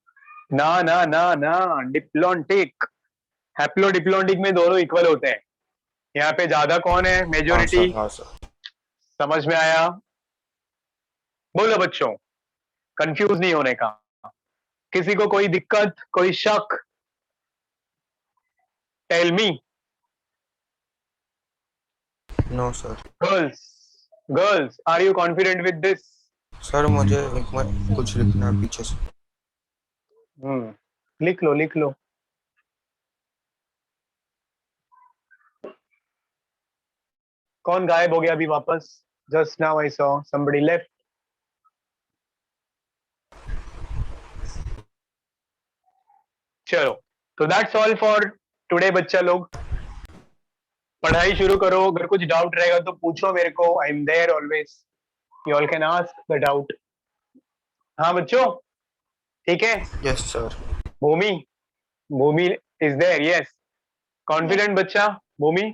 ना ना ना ना, डिप्लॉन्टिक। हैप्लो डिप्लॉन्टिक में दोनों इक्वल होते हैं। यहाँ पे ज्यादा कौन है? मेजोरिटी। हाँ सर। समझ में आया? बोलो बच्चों, कंफ्यूज नहीं होने का। किसी को कोई दिक्कत, कोई शक? Tell me. No sir. Girls are you confident with this? Sir मुझे एक बार कुछ लिखना है पीछे से। लिख लो। कौन गायब हो गया अभी वापस? Just now I saw somebody left. चलो, तो दैट्स ऑल फॉर टुडे बच्चा लोग। पढ़ाई शुरू करो, अगर कुछ डाउट रहेगा तो पूछो मेरे को, I am there always, you all can ask the doubt. हाँ बच्चों, ठीक है। Yes sir. Bhumi is there, yes. Confident बच्चा भूमि,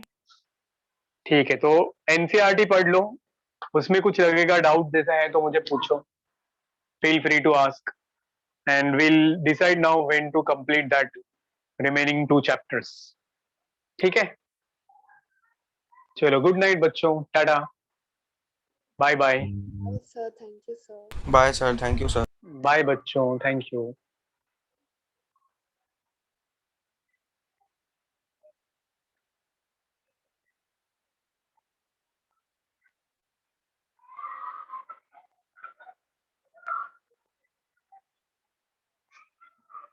ठीक है। तो एनसीईआरटी पढ़ लो, उसमें कुछ लगेगा डाउट जैसा है तो मुझे पूछो, feel free to ask, and will decide now when to complete that remaining 2 chapters, ठीक है। चलो, गुड नाइट बच्चों, tata, bye bye. Bye, sir. Thank you, sir. Bye sir, thank you sir. Bye बच्चों, थैंक यू।